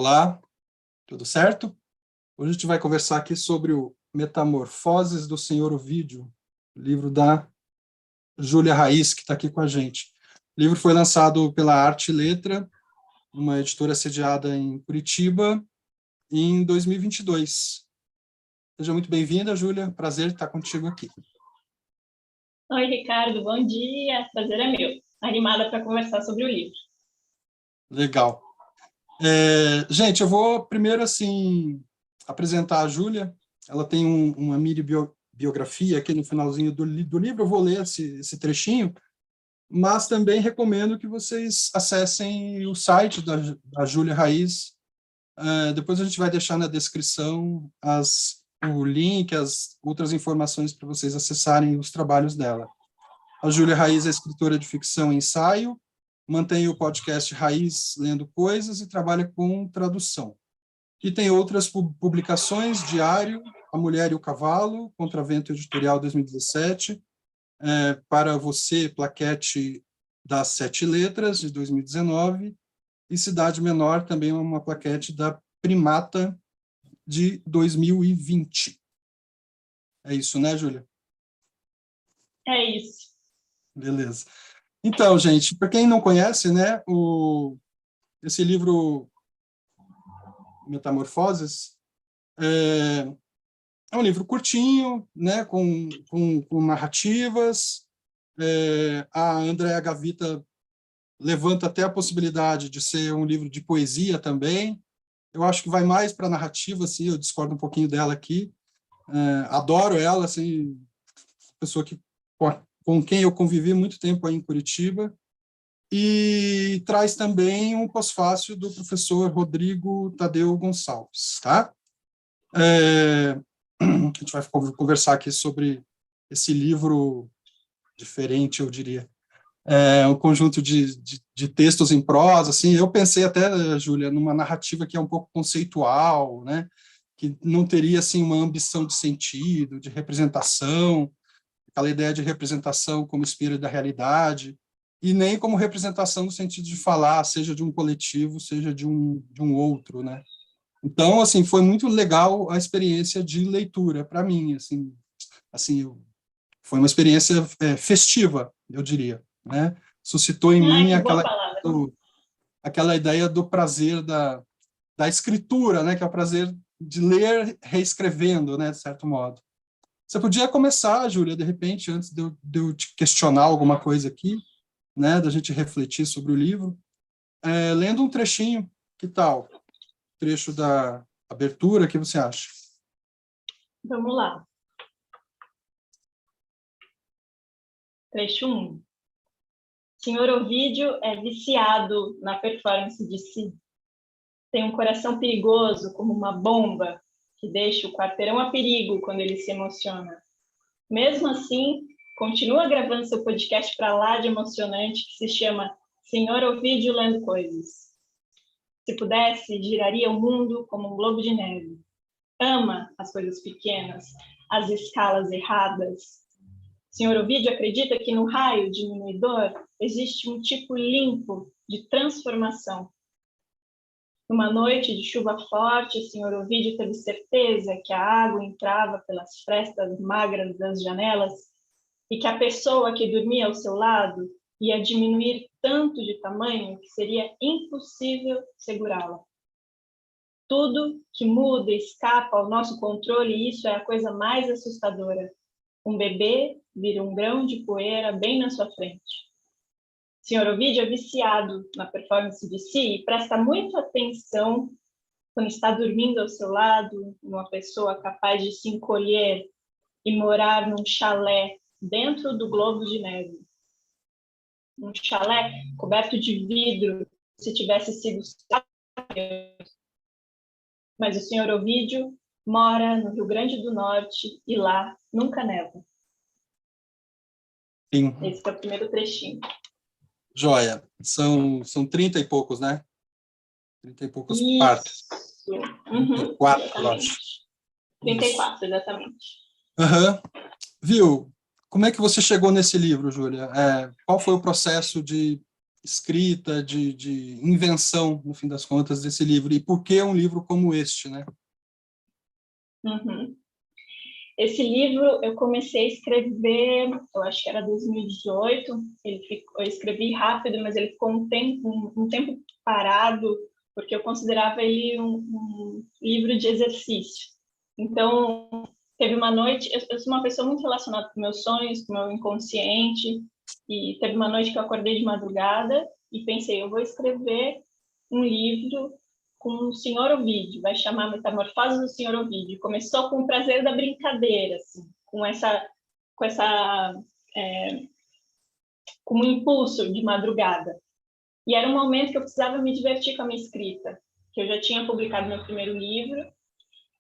Olá, tudo certo? Hoje a gente vai conversar aqui sobre o Metamorfoses do Senhor Ovídio, livro da Júlia Raiz, que está aqui com a gente. O livro foi lançado pela Arte e Letra, uma editora sediada em Curitiba, em 2022. Seja muito bem-vinda, Júlia. Prazer estar contigo aqui. Oi, Ricardo. Bom dia. Prazer é meu. Animada para conversar sobre o livro. Legal. Gente, eu vou primeiro, apresentar a Júlia. Ela tem uma mini biografia aqui no finalzinho do livro. Eu vou ler esse trechinho, mas também recomendo que vocês acessem o site da Júlia Raiz. Depois a gente vai deixar na descrição o link, as outras informações para vocês acessarem os trabalhos dela. A Júlia Raiz é escritora de ficção e ensaio, mantém o podcast Raiz Lendo Coisas e trabalha com tradução. E tem outras publicações, Diário, A Mulher e o Cavalo, Contravento Editorial 2017, Para Você, Plaquete das 7 Letras, de 2019, e Cidade Menor, também uma plaquete da Primata, de 2020. É isso, né, Júlia? É isso. Beleza. Então, gente, para quem não conhece, né, esse livro Metamorfoses é um livro curtinho, né, com narrativas. A Andréa Gavita levanta até a possibilidade de ser um livro de poesia também. Eu acho que vai mais para a narrativa, assim, eu discordo um pouquinho dela aqui. Adoro ela, assim, pessoa com quem eu convivi muito tempo aí em Curitiba. E traz também um pós-fácil do professor Rodrigo Tadeu Gonçalves, tá? A gente vai conversar aqui sobre esse livro diferente, eu diria. Um conjunto de textos em prosa, assim. Eu pensei até, Júlia, numa narrativa que é um pouco conceitual, né? Que não teria, assim, uma ambição de sentido, de representação, aquela ideia de representação como espelho da realidade, e nem como representação no sentido de falar, seja de um coletivo, seja de um outro, né? Então, assim, foi muito legal a experiência de leitura para mim, assim, foi uma experiência festiva, eu diria, né? Suscitou em mim Que boa palavra. aquela ideia do prazer da escritura, né? Que é o prazer de ler reescrevendo, né? De certo modo. Você podia começar, Júlia, de repente, antes de eu te questionar alguma coisa aqui, né? Da gente refletir sobre o livro, lendo um trechinho, que tal? Trecho da abertura, o que você acha? Vamos lá. Trecho 1. Senhor Ovídio é viciado na performance de si. Tem um coração perigoso, como uma bomba, que deixa o quarteirão a perigo quando ele se emociona. Mesmo assim, continua gravando seu podcast para lá de emocionante, que se chama Senhor Ovídio Lendo Coisas. Se pudesse, giraria o mundo como um globo de neve. Ama as coisas pequenas, as escalas erradas. Senhor Ovídio acredita que no raio diminuidor existe um tipo limpo de transformação. Numa noite de chuva forte, o Senhor Ovídio teve certeza que a água entrava pelas frestas magras das janelas e que a pessoa que dormia ao seu lado ia diminuir tanto de tamanho que seria impossível segurá-la. Tudo que muda escapa ao nosso controle e isso é a coisa mais assustadora. Um bebê vira um grão de poeira bem na sua frente. Senhor Ovídio é viciado na performance de si e presta muita atenção quando está dormindo ao seu lado, uma pessoa capaz de se encolher e morar num chalé dentro do globo de neve. Um chalé coberto de vidro, se tivesse sido... Mas o Senhor Ovídio mora no Rio Grande do Norte e lá nunca neva. Sim. Esse é o primeiro trechinho. Joia. São 30 e poucos, né? 30 e poucos Isso. partes. 34, eu acho. 34, exatamente. Uhum. Viu? Como é que você chegou nesse livro, Júlia? Qual foi o processo de escrita, de invenção, no fim das contas, desse livro? E por que um livro como este, né? Uhum. Esse livro eu comecei a escrever, eu acho que era 2018, eu escrevi rápido, mas ele ficou um tempo parado, porque eu considerava ele um livro de exercício. Então, teve uma noite, eu sou uma pessoa muito relacionada com meus sonhos, com meu inconsciente, e teve uma noite que eu acordei de madrugada e pensei, eu vou escrever um livro com o Senhor Ovídio, vai chamar Metamorfose do Senhor Ovídio. Começou com o prazer da brincadeira, assim, com um impulso de madrugada. E era um momento que eu precisava me divertir com a minha escrita, que eu já tinha publicado meu primeiro livro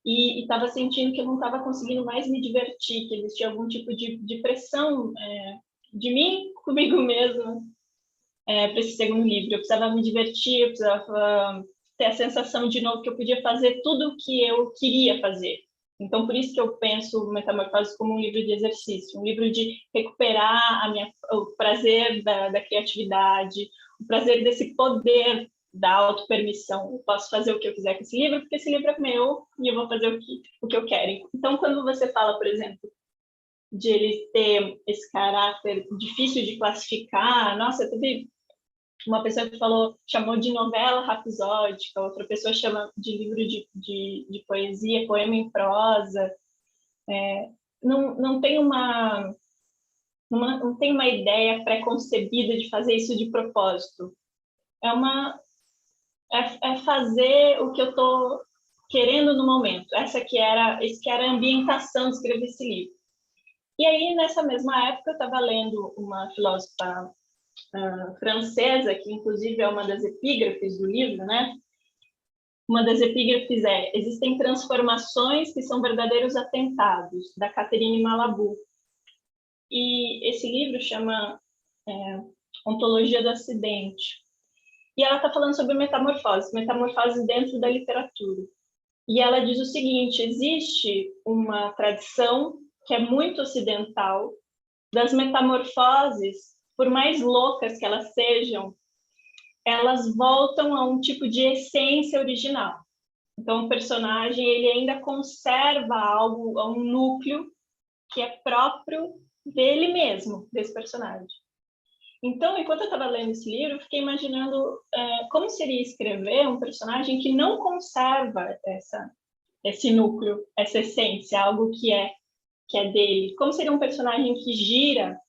e estava sentindo que eu não estava conseguindo mais me divertir, que existia algum tipo de pressão de mim comigo mesma para esse segundo livro. Eu precisava me divertir, eu precisava ter a sensação de novo que eu podia fazer tudo o que eu queria fazer. Então, por isso que eu penso Metamorfose como um livro de exercício, um livro de recuperar o prazer da criatividade, o prazer desse poder da autopermissão. Eu posso fazer o que eu quiser com esse livro, porque esse livro é meu e eu vou fazer o que eu quero. Então, quando você fala, por exemplo, de ele ter esse caráter difícil de classificar, nossa, teve uma pessoa que chamou de novela rapsódica, outra pessoa chama de livro de poesia, poema em prosa. Não tem não tem uma ideia pré-concebida de fazer isso de propósito. É fazer o que eu estou querendo no momento. Esse que era a ambientação de escrever esse livro. E aí, nessa mesma época, eu estava lendo uma filósofa francesa, que inclusive é uma das epígrafes do livro, né? Uma das epígrafes existem transformações que são verdadeiros atentados, da Catherine Malabou. E esse livro chama Ontologia do Acidente. E ela está falando sobre metamorfose dentro da literatura. E ela diz o seguinte, existe uma tradição que é muito ocidental das metamorfoses, por mais loucas que elas sejam, elas voltam a um tipo de essência original. Então, o personagem ele ainda conserva algo, um núcleo que é próprio dele mesmo, desse personagem. Então, enquanto eu estava lendo esse livro, eu fiquei imaginando como seria escrever um personagem que não conserva esse núcleo, essa essência, algo que é dele. Como seria um personagem que gira?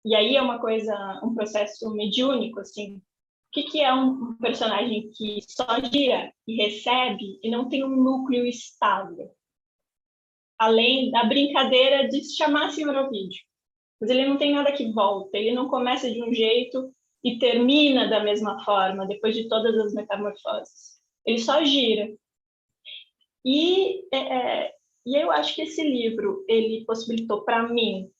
E aí é um processo mediúnico, assim. O que é um personagem que só gira e recebe e não tem um núcleo estável? Além da brincadeira de se chamar Senhor Ovídio. Mas ele não tem nada que volta, ele não começa de um jeito e termina da mesma forma, depois de todas as metamorfoses. Ele só gira. E eu acho que esse livro, ele possibilitou para mim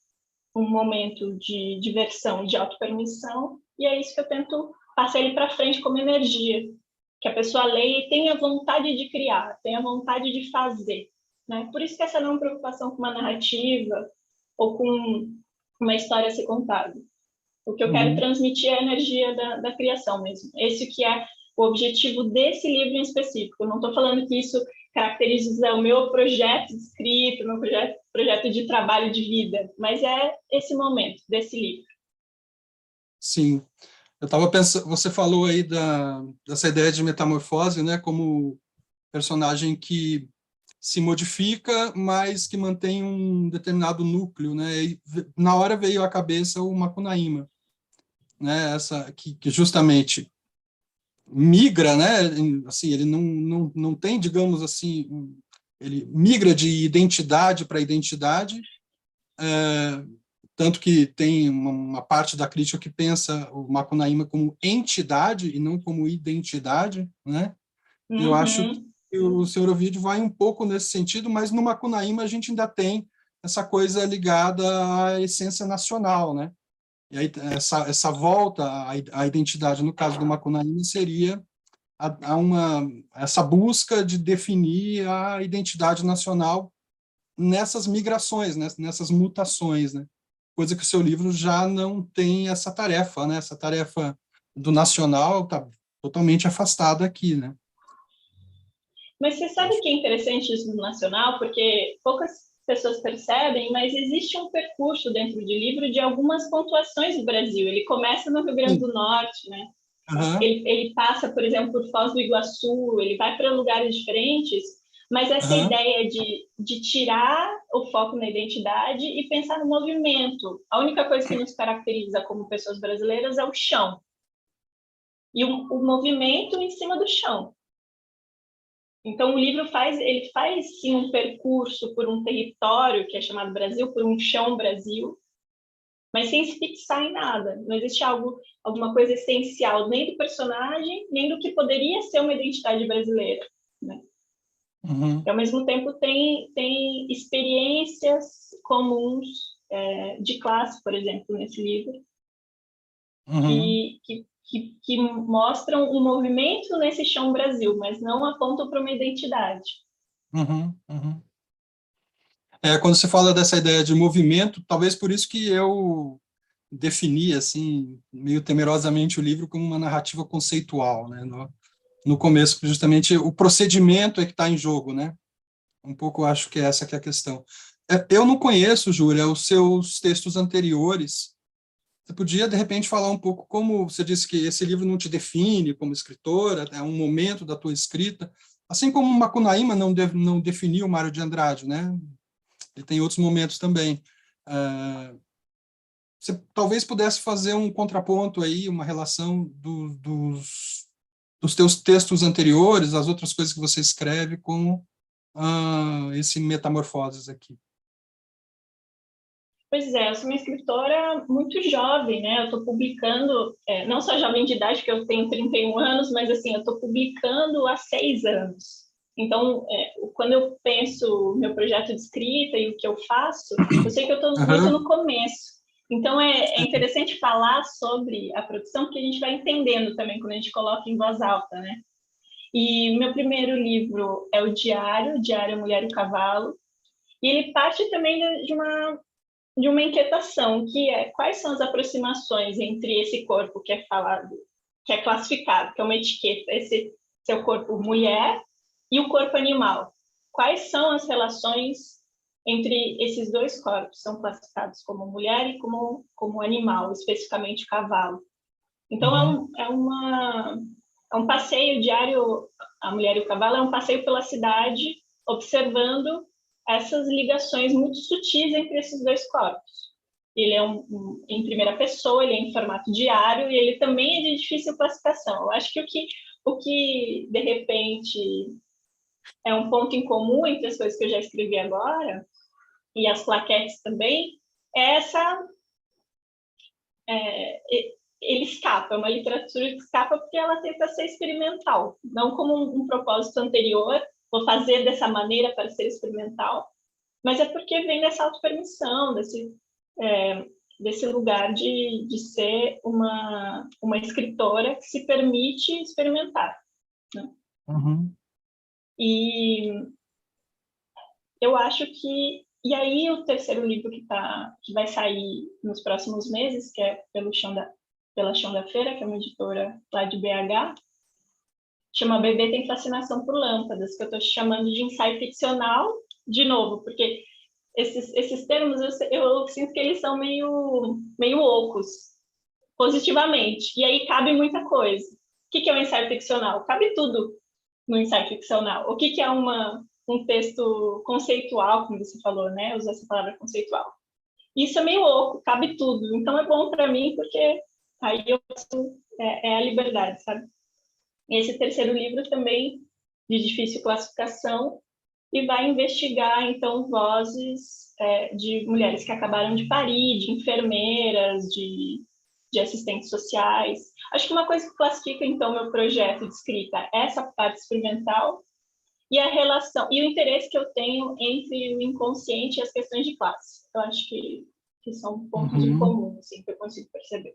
um momento de diversão, de autopermissão, e é isso que eu tento passar ele para frente como energia, que a pessoa leia e tenha vontade de criar, tenha vontade de fazer. Né? Por isso que essa não é uma preocupação com uma narrativa ou com uma história a ser contada. O que eu quero transmitir é a energia da criação mesmo. Esse que é o objetivo desse livro em específico. Eu não estou falando que isso caracteriza o meu projeto de escrita, o meu projeto de trabalho de vida, mas é esse momento desse livro. Sim. Eu estava pensando, você falou aí dessa ideia de metamorfose, né, como personagem que se modifica, mas que mantém um determinado núcleo, né? E na hora veio à cabeça o Macunaíma, né? Essa que justamente migra, né? Assim, ele não tem, digamos assim, ele migra de identidade para identidade, tanto que tem uma parte da crítica que pensa o Macunaíma como entidade e não como identidade, né? Eu acho que o Senhor Ovídio vai um pouco nesse sentido, mas no Macunaíma a gente ainda tem essa coisa ligada à essência nacional, né? E aí essa volta à identidade, no caso do Macunaíma, seria essa busca de definir a identidade nacional nessas migrações, nessas mutações, né? coisa que o seu livro já não tem essa tarefa, né? Essa tarefa do nacional está totalmente afastada aqui, né? Mas você sabe que é interessante isso do nacional, porque poucas pessoas percebem, mas existe um percurso dentro do livro de algumas pontuações do Brasil. Ele começa no Rio Grande Sim. do Norte, né? Aham, Ele passa, por exemplo, por Foz do Iguaçu, ele vai para lugares diferentes, mas essa aham, ideia de tirar o foco na identidade e pensar no movimento. A única coisa que nos caracteriza como pessoas brasileiras é o chão. E o movimento em cima do chão. Então, o livro ele faz sim um percurso por um território que é chamado Brasil, por um chão Brasil, mas sem se fixar em nada. Não existe alguma coisa essencial nem do personagem, nem do que poderia ser uma identidade brasileira, né? uhum, E, ao mesmo tempo, tem experiências comuns de classe, por exemplo, nesse livro, uhum, que mostram um movimento nesse chão Brasil, mas não apontam para uma identidade. uhum, uhum. Quando você fala dessa ideia de movimento, talvez por isso que eu defini, assim, meio temerosamente o livro como uma narrativa conceitual, né? No começo, justamente, o procedimento é que está em jogo, né? Um pouco acho que essa que é a questão. Eu não conheço, Júlia, os seus textos anteriores. Você podia, de repente, falar um pouco como você disse que esse livro não te define como escritora, é um momento da tua escrita, assim como Macunaíma não definiu Mário de Andrade, né? Ele tem outros momentos também. Você talvez pudesse fazer um contraponto aí, uma relação dos teus textos anteriores, as outras coisas que você escreve com esse Metamorfoses aqui. Pois é, eu sou uma escritora muito jovem, né? Eu estou publicando, não só jovem de idade, porque eu tenho 31 anos, mas assim, eu estou publicando há 6 anos. Então, quando eu penso meu projeto de escrita e o que eu faço, eu sei que eu estou muito Aham, no começo. Então, é interessante falar sobre a produção, porque a gente vai entendendo também quando a gente coloca em voz alta, né? E meu primeiro livro é o Diário, a Mulher e o Cavalo, e ele parte também de uma inquietação, que é quais são as aproximações entre esse corpo que é falado, que é classificado, que é uma etiqueta, esse seu corpo mulher e o corpo animal. Quais são as relações entre esses dois corpos? São classificados como mulher e como animal, especificamente cavalo. Então, uhum, é um passeio diário, a mulher e o cavalo, é um passeio pela cidade, observando essas ligações muito sutis entre esses dois corpos. Ele é em primeira pessoa, ele é em formato diário e ele também é de difícil classificação. Eu acho que o que de repente é um ponto em comum entre as coisas que eu já escrevi agora e as plaquetes também é essa é, ele escapa, é uma literatura que escapa porque ela tenta ser experimental, não como um propósito anterior, vou fazer dessa maneira para ser experimental, mas é porque vem dessa autopermissão, desse lugar de ser uma escritora que se permite experimentar, né? uhum, E eu acho que... E aí o terceiro livro que vai sair nos próximos meses, que é pela Chão da Feira, que é uma editora lá de BH, chama Bebê Tem Fascinação por Lâmpadas, que eu estou chamando de ensaio ficcional, de novo, porque esses termos eu sinto que eles são meio ocos, positivamente, e aí cabe muita coisa. O que é um ensaio ficcional? Cabe tudo no ensaio ficcional. O que é um texto conceitual, como você falou, né? Usar essa palavra conceitual. Isso é meio oco, cabe tudo. Então é bom para mim, porque aí é a liberdade, sabe? Esse terceiro livro também, de difícil classificação, e vai investigar, então, vozes de mulheres que acabaram de parir, de enfermeiras, de assistentes sociais. Acho que uma coisa que classifica, então, meu projeto de escrita é essa parte experimental e a relação, e o interesse que eu tenho entre o inconsciente e as questões de classe. Eu acho que são pontos em uhum, comum, assim, que eu consigo perceber.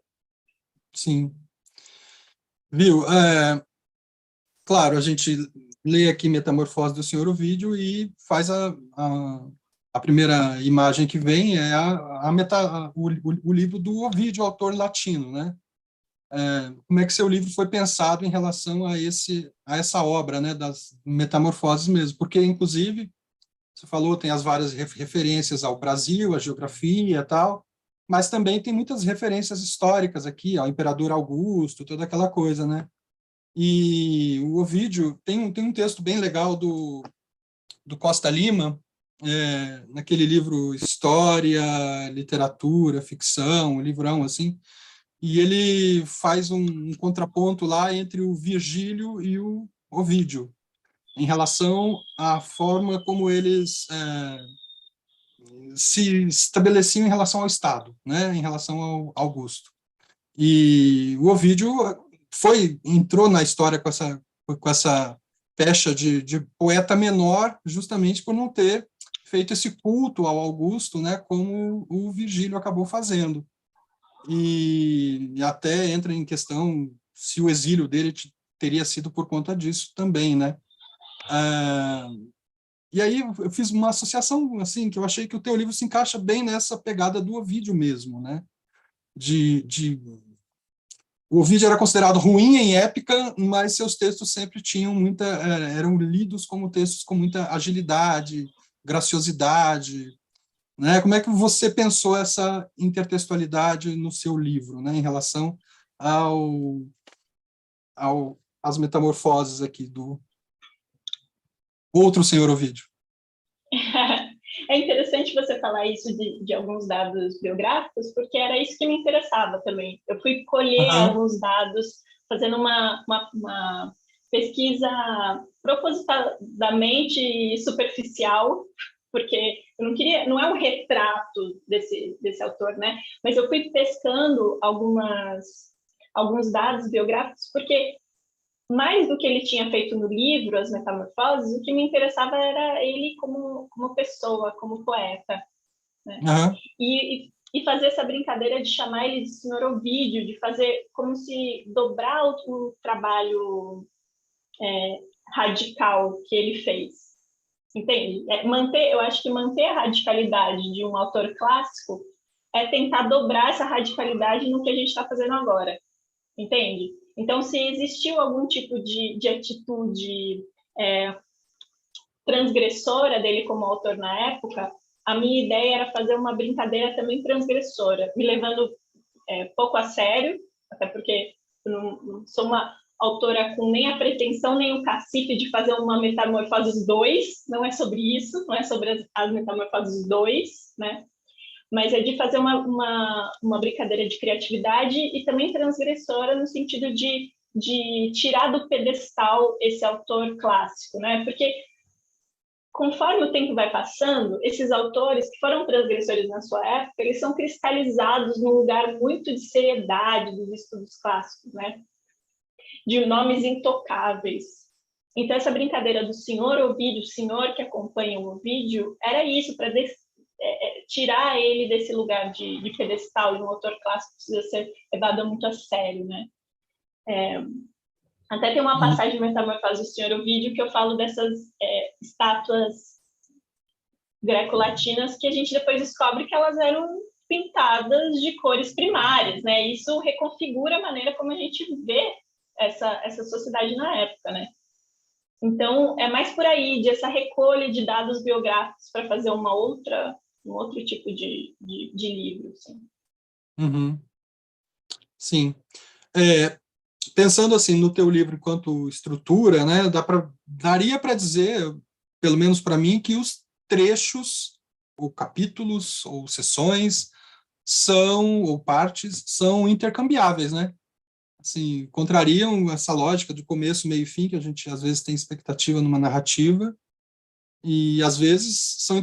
sim. Viu? Claro, a gente lê aqui Metamorfose do Senhor Ovídio e faz a a primeira imagem que vem é o livro do Ovídio, autor latino, né? Como é que seu livro foi pensado em relação a essa obra, né, das metamorfoses mesmo? Porque, inclusive, você falou, tem as várias referências ao Brasil, à geografia e tal, mas também tem muitas referências históricas aqui, ao Imperador Augusto, toda aquela coisa, né? E o Ovídio tem um texto bem legal do Costa Lima, naquele livro História, Literatura, Ficção, um livrão assim, e ele faz um contraponto lá entre o Virgílio e o Ovídio, em relação à forma como eles se estabeleciam em relação ao Estado, né, em relação ao Augusto. E o Ovídio entrou na história com essa pecha de poeta menor, justamente por não ter feito esse culto ao Augusto, né, como o Virgílio acabou fazendo. E até entra em questão se o exílio dele teria sido por conta disso também, né? E aí eu fiz uma associação, assim, que eu achei que o teu livro se encaixa bem nessa pegada do Ovídio mesmo, né? O Ovídio era considerado ruim em épica, mas seus textos sempre eram lidos como textos com muita agilidade, graciosidade, né? Como é que você pensou essa intertextualidade no seu livro, né, em relação às metamorfoses aqui do outro senhor Ovídio? É interessante você falar isso de alguns dados biográficos, porque era isso que me interessava também. Eu fui colher alguns dados, fazendo uma pesquisa propositadamente superficial, porque eu não queria, não é um retrato desse autor, né? Mas eu fui pescando alguns dados biográficos, porque mais do que ele tinha feito no livro, As Metamorfoses, o que me interessava era ele como pessoa, como poeta, né? E fazer essa brincadeira de chamar ele de Senhor Ovídio, de fazer como se dobrar o trabalho radical que ele fez, entende? Eu acho que manter a radicalidade de um autor clássico é tentar dobrar essa radicalidade no que a gente está fazendo agora, entende? Então, se existiu algum tipo de atitude transgressora dele como autor na época, a minha ideia era fazer uma brincadeira também transgressora, me levando pouco a sério, até porque eu não sou uma autora com nem a pretensão nem o cacife de fazer uma Metamorfoses 2, não é sobre isso, não é sobre as Metamorfoses 2, né? Mas é de fazer uma brincadeira de criatividade e também transgressora no sentido de tirar do pedestal esse autor clássico, né? Porque conforme o tempo vai passando, esses autores que foram transgressores na sua época, eles são cristalizados num lugar muito de seriedade dos estudos clássicos, né? De nomes intocáveis. Então, essa brincadeira do senhor Ovídio, o senhor que acompanha o Ovídio, era isso, para tirar ele desse lugar de pedestal, de um autor clássico que precisa ser levado muito a sério, né? Até tem uma passagem de Metamorfose do Senhor Ovídio que eu falo dessas estátuas greco-latinas que a gente depois descobre que elas eram pintadas de cores primárias, né? Isso reconfigura a maneira como a gente vê essa sociedade na época, né? Então, é mais por aí, de essa recolha de dados biográficos para fazer um outro tipo de livro. Assim. Uhum. Sim. Pensando assim no teu livro enquanto estrutura, né, daria para dizer, pelo menos para mim, que os trechos, ou capítulos, ou sessões, ou partes, são intercambiáveis, né? Assim, contrariam essa lógica de começo, meio e fim, que a gente às vezes tem expectativa numa narrativa, e às vezes são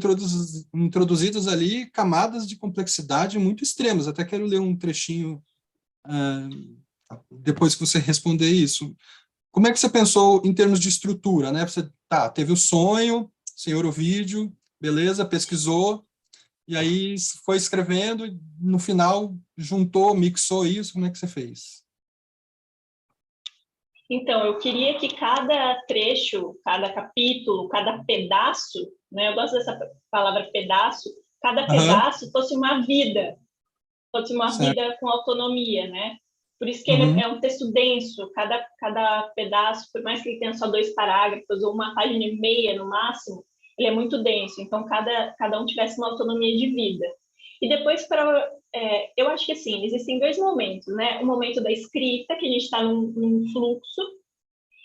introduzidas ali camadas de complexidade muito extremas. Até quero ler um trechinho depois que você responder isso. Como é que você pensou em termos de estrutura, né? Você teve o sonho, senhor Ovídio, beleza, pesquisou, e aí foi escrevendo, e no final juntou, mixou isso, como é que você fez? Então, eu queria que cada trecho, cada capítulo, cada pedaço né? Eu gosto dessa palavra pedaço. Cada Aham, pedaço fosse uma certo. vida com autonomia, né? Por isso que ele Uhum, é um texto denso, cada pedaço, por mais que ele tenha só 2 parágrafos ou uma página e meia no máximo, ele é muito denso, então cada um tivesse uma autonomia de vida. E depois, eu acho que assim, existem 2 momentos, né? O momento da escrita, que a gente está num fluxo,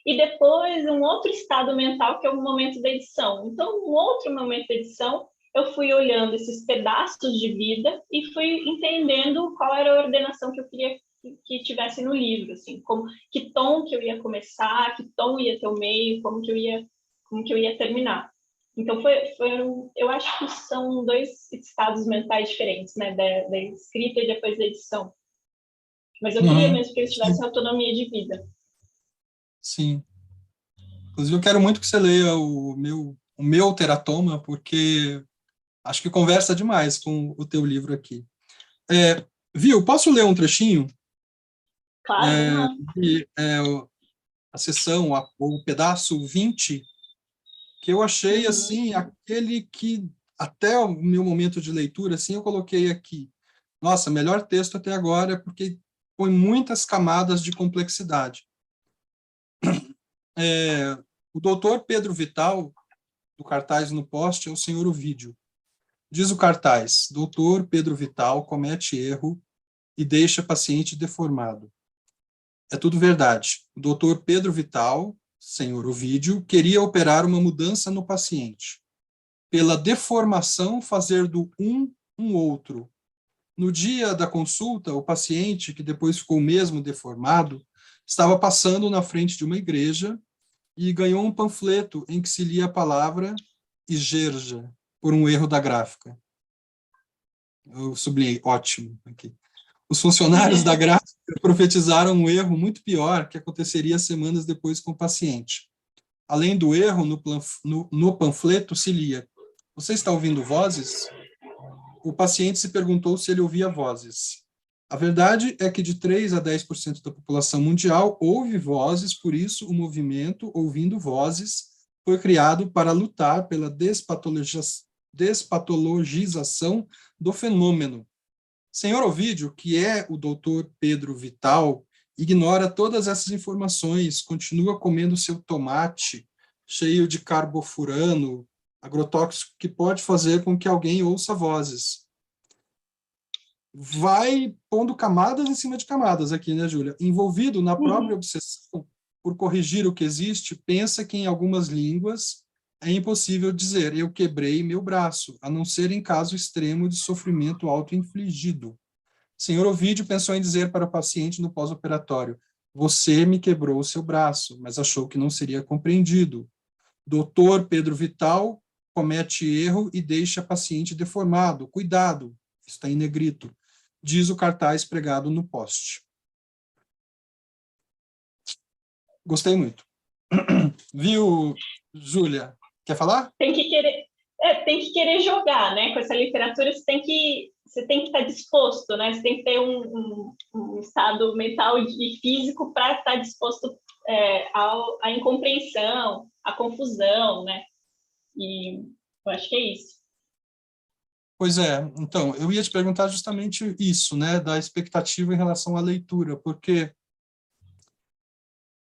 e depois um outro estado mental, que é o momento da edição. Então, um outro momento da edição, eu fui olhando esses pedaços de vida e fui entendendo qual era a ordenação que eu queria que tivesse no livro, assim, como que tom que eu ia começar, que tom ia ter o meio, como que eu ia terminar. Então eu acho que são 2 estados mentais diferentes, né, da escrita e depois da edição. Mas eu queria uhum. mesmo que eles tivessem autonomia de vida. Sim. Inclusive, eu quero muito que você leia o meu teratoma, porque acho que conversa demais com o teu livro aqui. Viu? Posso ler um trechinho? Claro, vamos lá. A sessão, o pedaço 20, que eu achei, Uhum. assim, aquele que, até o meu momento de leitura, assim, eu coloquei aqui. Nossa, melhor texto até agora, porque põe muitas camadas de complexidade. É, o doutor Pedro Vital, do cartaz no poste, é o senhor Ovídio. Diz o cartaz: doutor Pedro Vital comete erro e deixa paciente deformado. É tudo verdade. O doutor Pedro Vital, senhor Ovídio, queria operar uma mudança no paciente. Pela deformação, fazer do um outro. No dia da consulta, o paciente, que depois ficou mesmo deformado, estava passando na frente de uma igreja e ganhou um panfleto em que se lia a palavra Igerja, por um erro da gráfica. Eu sublinhei, ótimo, aqui. Os funcionários da gráfica profetizaram um erro muito pior que aconteceria semanas depois com o paciente. Além do erro, no panfleto se lia: você está ouvindo vozes? O paciente se perguntou se ele ouvia vozes. A verdade é que de 3 a 10% da população mundial ouve vozes, por isso o movimento Ouvindo Vozes foi criado para lutar pela despatologização do fenômeno. Senhor Ovídio, que é o doutor Pedro Vital, ignora todas essas informações, continua comendo seu tomate cheio de carbofurano, agrotóxico que pode fazer com que alguém ouça vozes. Vai pondo camadas em cima de camadas aqui, né, Júlia? Envolvido na própria Uhum. obsessão por corrigir o que existe, pensa que em algumas línguas é impossível dizer eu quebrei meu braço, a não ser em caso extremo de sofrimento auto-infligido. Senhor Ovídio pensou em dizer para o paciente no pós-operatório: você me quebrou o seu braço, mas achou que não seria compreendido. Doutor Pedro Vital comete erro e deixa paciente deformado. Cuidado, está em negrito, diz o cartaz pregado no poste. Gostei muito. Viu, Júlia? Quer falar? Tem que querer, tem que querer jogar, né? Com essa literatura, você tem que estar disposto, né? Você tem que ter um estado mental e físico para estar disposto à incompreensão, à confusão, né? E eu acho que é isso. Pois é, então, eu ia te perguntar justamente isso, né, da expectativa em relação à leitura, porque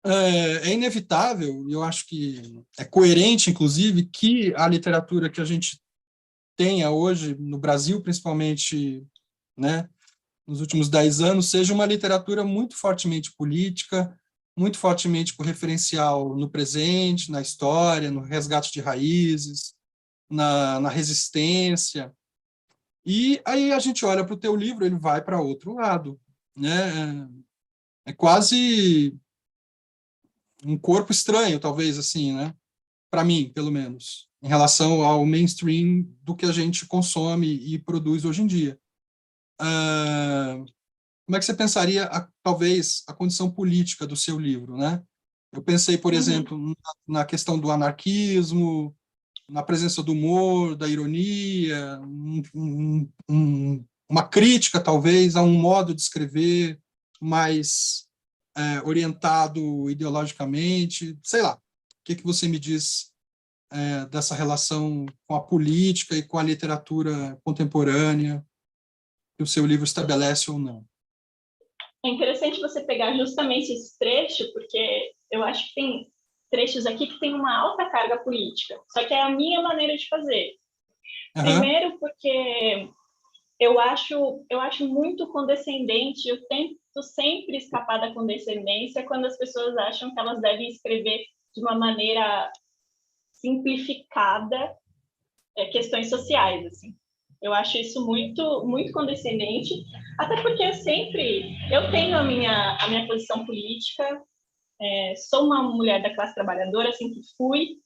é inevitável, e eu acho que é coerente, inclusive, que a literatura que a gente tenha hoje no Brasil, principalmente, né, nos últimos 10 anos, seja uma literatura muito fortemente política, muito fortemente com referencial no presente, na história, no resgate de raízes, na resistência. E aí a gente olha para o teu livro, ele vai para outro lado, né? É quase um corpo estranho, talvez, assim, né? Para mim, pelo menos, em relação ao mainstream do que a gente consome e produz hoje em dia. Como é que você pensaria, talvez, a condição política do seu livro, né? Eu pensei, por Uhum. exemplo, na questão do anarquismo, na presença do humor, da ironia, uma crítica, talvez, a um modo de escrever mais orientado ideologicamente, sei lá. O que você me diz dessa relação com a política e com a literatura contemporânea que o seu livro estabelece ou não? É interessante você pegar justamente esse trecho, porque eu acho que tem trechos aqui que tem uma alta carga política, só que é a minha maneira de fazer. Primeiro porque eu acho muito condescendente, eu tento sempre escapar da condescendência quando as pessoas acham que elas devem escrever de uma maneira simplificada questões sociais, assim. Eu acho isso muito, muito condescendente, até porque eu tenho a minha posição política, sou uma mulher da classe trabalhadora, sempre fui,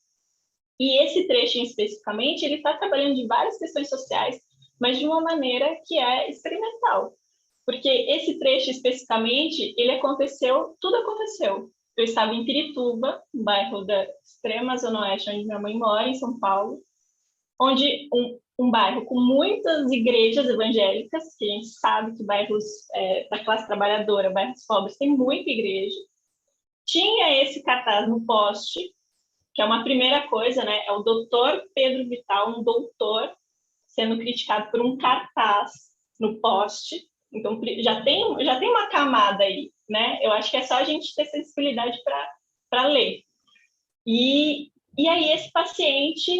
e esse trecho especificamente, ele está trabalhando de várias questões sociais, mas de uma maneira que é experimental. Porque esse trecho especificamente, tudo aconteceu. Eu estava em Pirituba, um bairro da extrema zona oeste, onde minha mãe mora, em São Paulo, onde um bairro com muitas igrejas evangélicas, que a gente sabe que bairros da classe trabalhadora, bairros pobres, tem muita igreja. Tinha esse cartaz no poste, que é uma primeira coisa, né? É o doutor Pedro Vital, um doutor, sendo criticado por um cartaz no poste. Então, já tem uma camada aí, né? Eu acho que é só a gente ter sensibilidade para ler. E aí esse paciente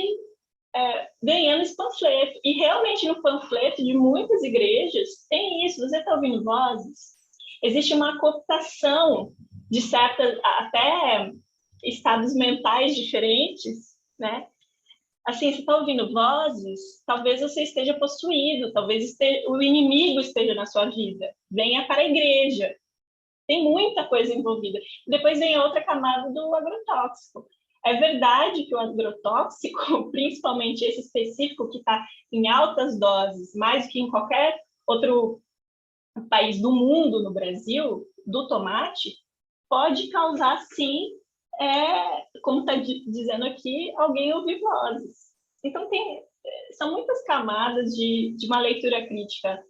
ganhando esse panfleto. E realmente no panfleto de muitas igrejas tem isso. Você está ouvindo vozes? Existe uma cooptação de certas, até estados mentais diferentes, né? Assim, você está ouvindo vozes, talvez você esteja possuído, talvez o inimigo esteja na sua vida. Venha para a igreja. Tem muita coisa envolvida. Depois vem a outra camada do agrotóxico. É verdade que o agrotóxico, principalmente esse específico que está em altas doses, mais do que em qualquer outro país do mundo, no Brasil, do tomate, pode causar, sim, como está dizendo aqui, alguém ouvir vozes. Então, são muitas camadas de uma leitura crítica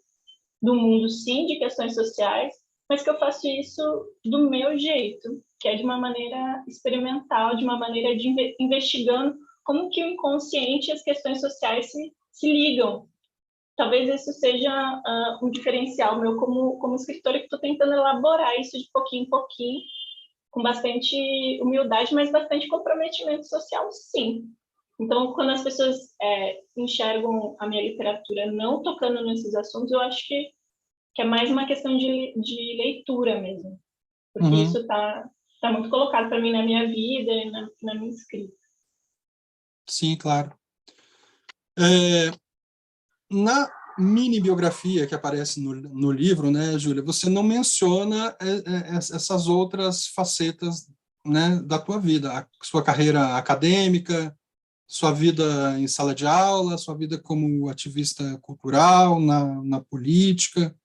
do mundo, sim, de questões sociais, mas que eu faço isso do meu jeito, que é de uma maneira experimental, de uma maneira de investigando como que o inconsciente e as questões sociais se ligam. Talvez isso seja um diferencial meu como escritora, que estou tentando elaborar isso de pouquinho em pouquinho, com bastante humildade, mas bastante comprometimento social, sim. Então, quando as pessoas enxergam a minha literatura não tocando nesses assuntos, eu acho que é mais uma questão de leitura mesmo, porque isso está muito colocado para mim na minha vida e na minha escrita. Sim, claro. Na mini biografia que aparece no livro, né, Júlia, você não menciona essas outras facetas, né, da tua vida, a sua carreira acadêmica, sua vida em sala de aula, sua vida como ativista cultural, na política.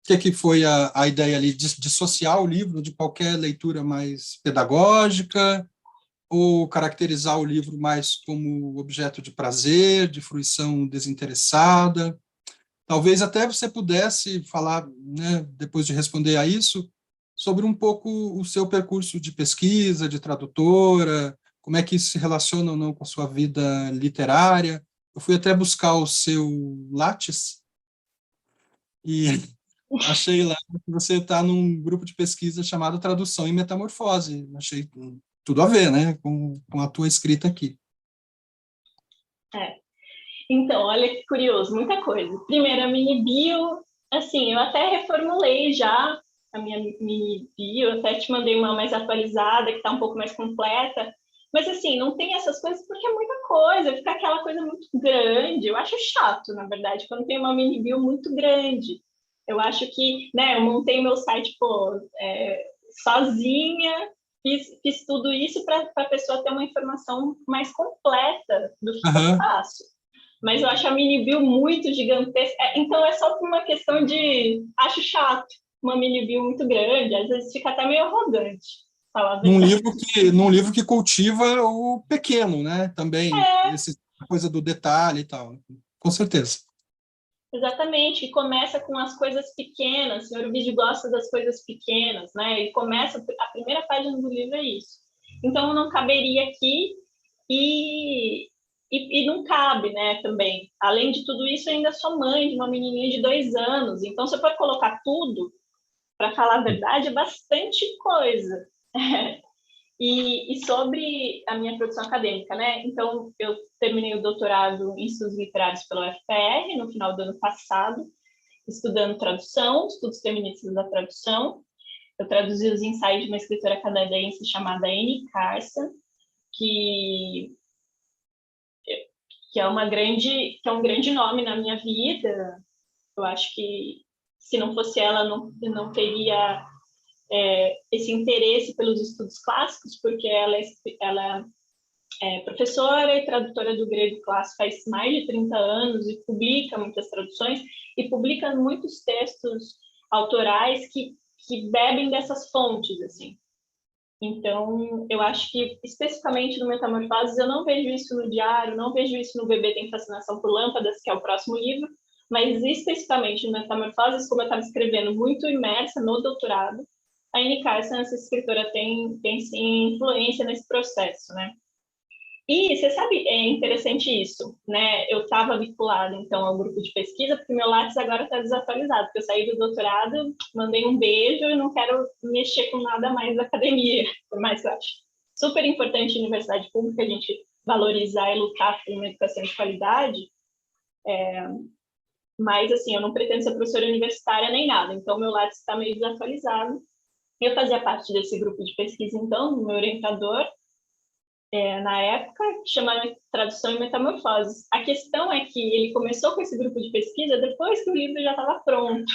O que foi a ideia ali de dissociar o livro de qualquer leitura mais pedagógica, ou caracterizar o livro mais como objeto de prazer, de fruição desinteressada? Talvez até você pudesse falar, né, depois de responder a isso, sobre um pouco o seu percurso de pesquisa, de tradutora, como é que isso se relaciona ou não com a sua vida literária. Eu fui até buscar o seu Lattes e achei lá que você está num grupo de pesquisa chamado Tradução e Metamorfose. Achei tudo a ver, né, com a tua escrita aqui. Então, olha que curioso, muita coisa. Primeiro, a mini bio, assim, eu até reformulei já a minha mini bio, até te mandei uma mais atualizada, que está um pouco mais completa, mas assim, não tem essas coisas porque é muita coisa, fica aquela coisa muito grande. Eu acho chato, na verdade, quando tem uma mini bio muito grande. Eu acho que, né, eu montei meu site, sozinha, fiz tudo isso para a pessoa ter uma informação mais completa do que eu faço. Mas eu acho a mini bio muito gigantesca. Então é só por uma questão de acho chato uma mini bio muito grande, às vezes fica até meio arrogante. Num livro que cultiva o pequeno, né? Também, essa coisa do detalhe e tal. Com certeza. Exatamente, e começa com as coisas pequenas. O senhor Ovidio gosta das coisas pequenas, né? Ele começa, a primeira página do livro é isso. Então, não caberia aqui E não cabe, né, também. Além de tudo isso, eu ainda sou mãe de uma menininha de 2 anos. Então, se eu for colocar tudo, para falar a verdade, é bastante coisa. E sobre a minha produção acadêmica, né? Então, eu terminei o doutorado em estudos literários pela UFPR no final do ano passado, estudando tradução, estudos feministas da tradução. Eu traduzi os ensaios de uma escritora canadense chamada Annie Carson, que que é um grande nome na minha vida. Eu acho que se não fosse ela, não teria esse interesse pelos estudos clássicos, porque ela é professora e tradutora do grego clássico faz mais de 30 anos e publica muitas traduções e publica muitos textos autorais que bebem dessas fontes, assim. Então, eu acho que, especificamente no Metamorfoses, eu não vejo isso no Diário, não vejo isso no Bebê Tem Fascinação por Lâmpadas, que é o próximo livro, mas especificamente no Metamorfoses, como eu estava escrevendo muito imersa no doutorado, a Annie Carson, essa escritora, tem sim influência nesse processo, né? E você sabe, é interessante isso, né? Eu estava vinculada, então, ao grupo de pesquisa, porque meu Lattes agora está desatualizado, porque eu saí do doutorado, mandei um beijo e não quero mexer com nada mais da academia, por mais que eu acho super importante a universidade pública, a gente valorizar e lutar por uma educação de qualidade, mas, assim, eu não pretendo ser professora universitária nem nada, então meu Lattes está meio desatualizado. Eu fazia parte desse grupo de pesquisa, então, meu orientador, na época, chamava Tradução e Metamorfoses. A questão é que ele começou com esse grupo de pesquisa depois que o livro já estava pronto.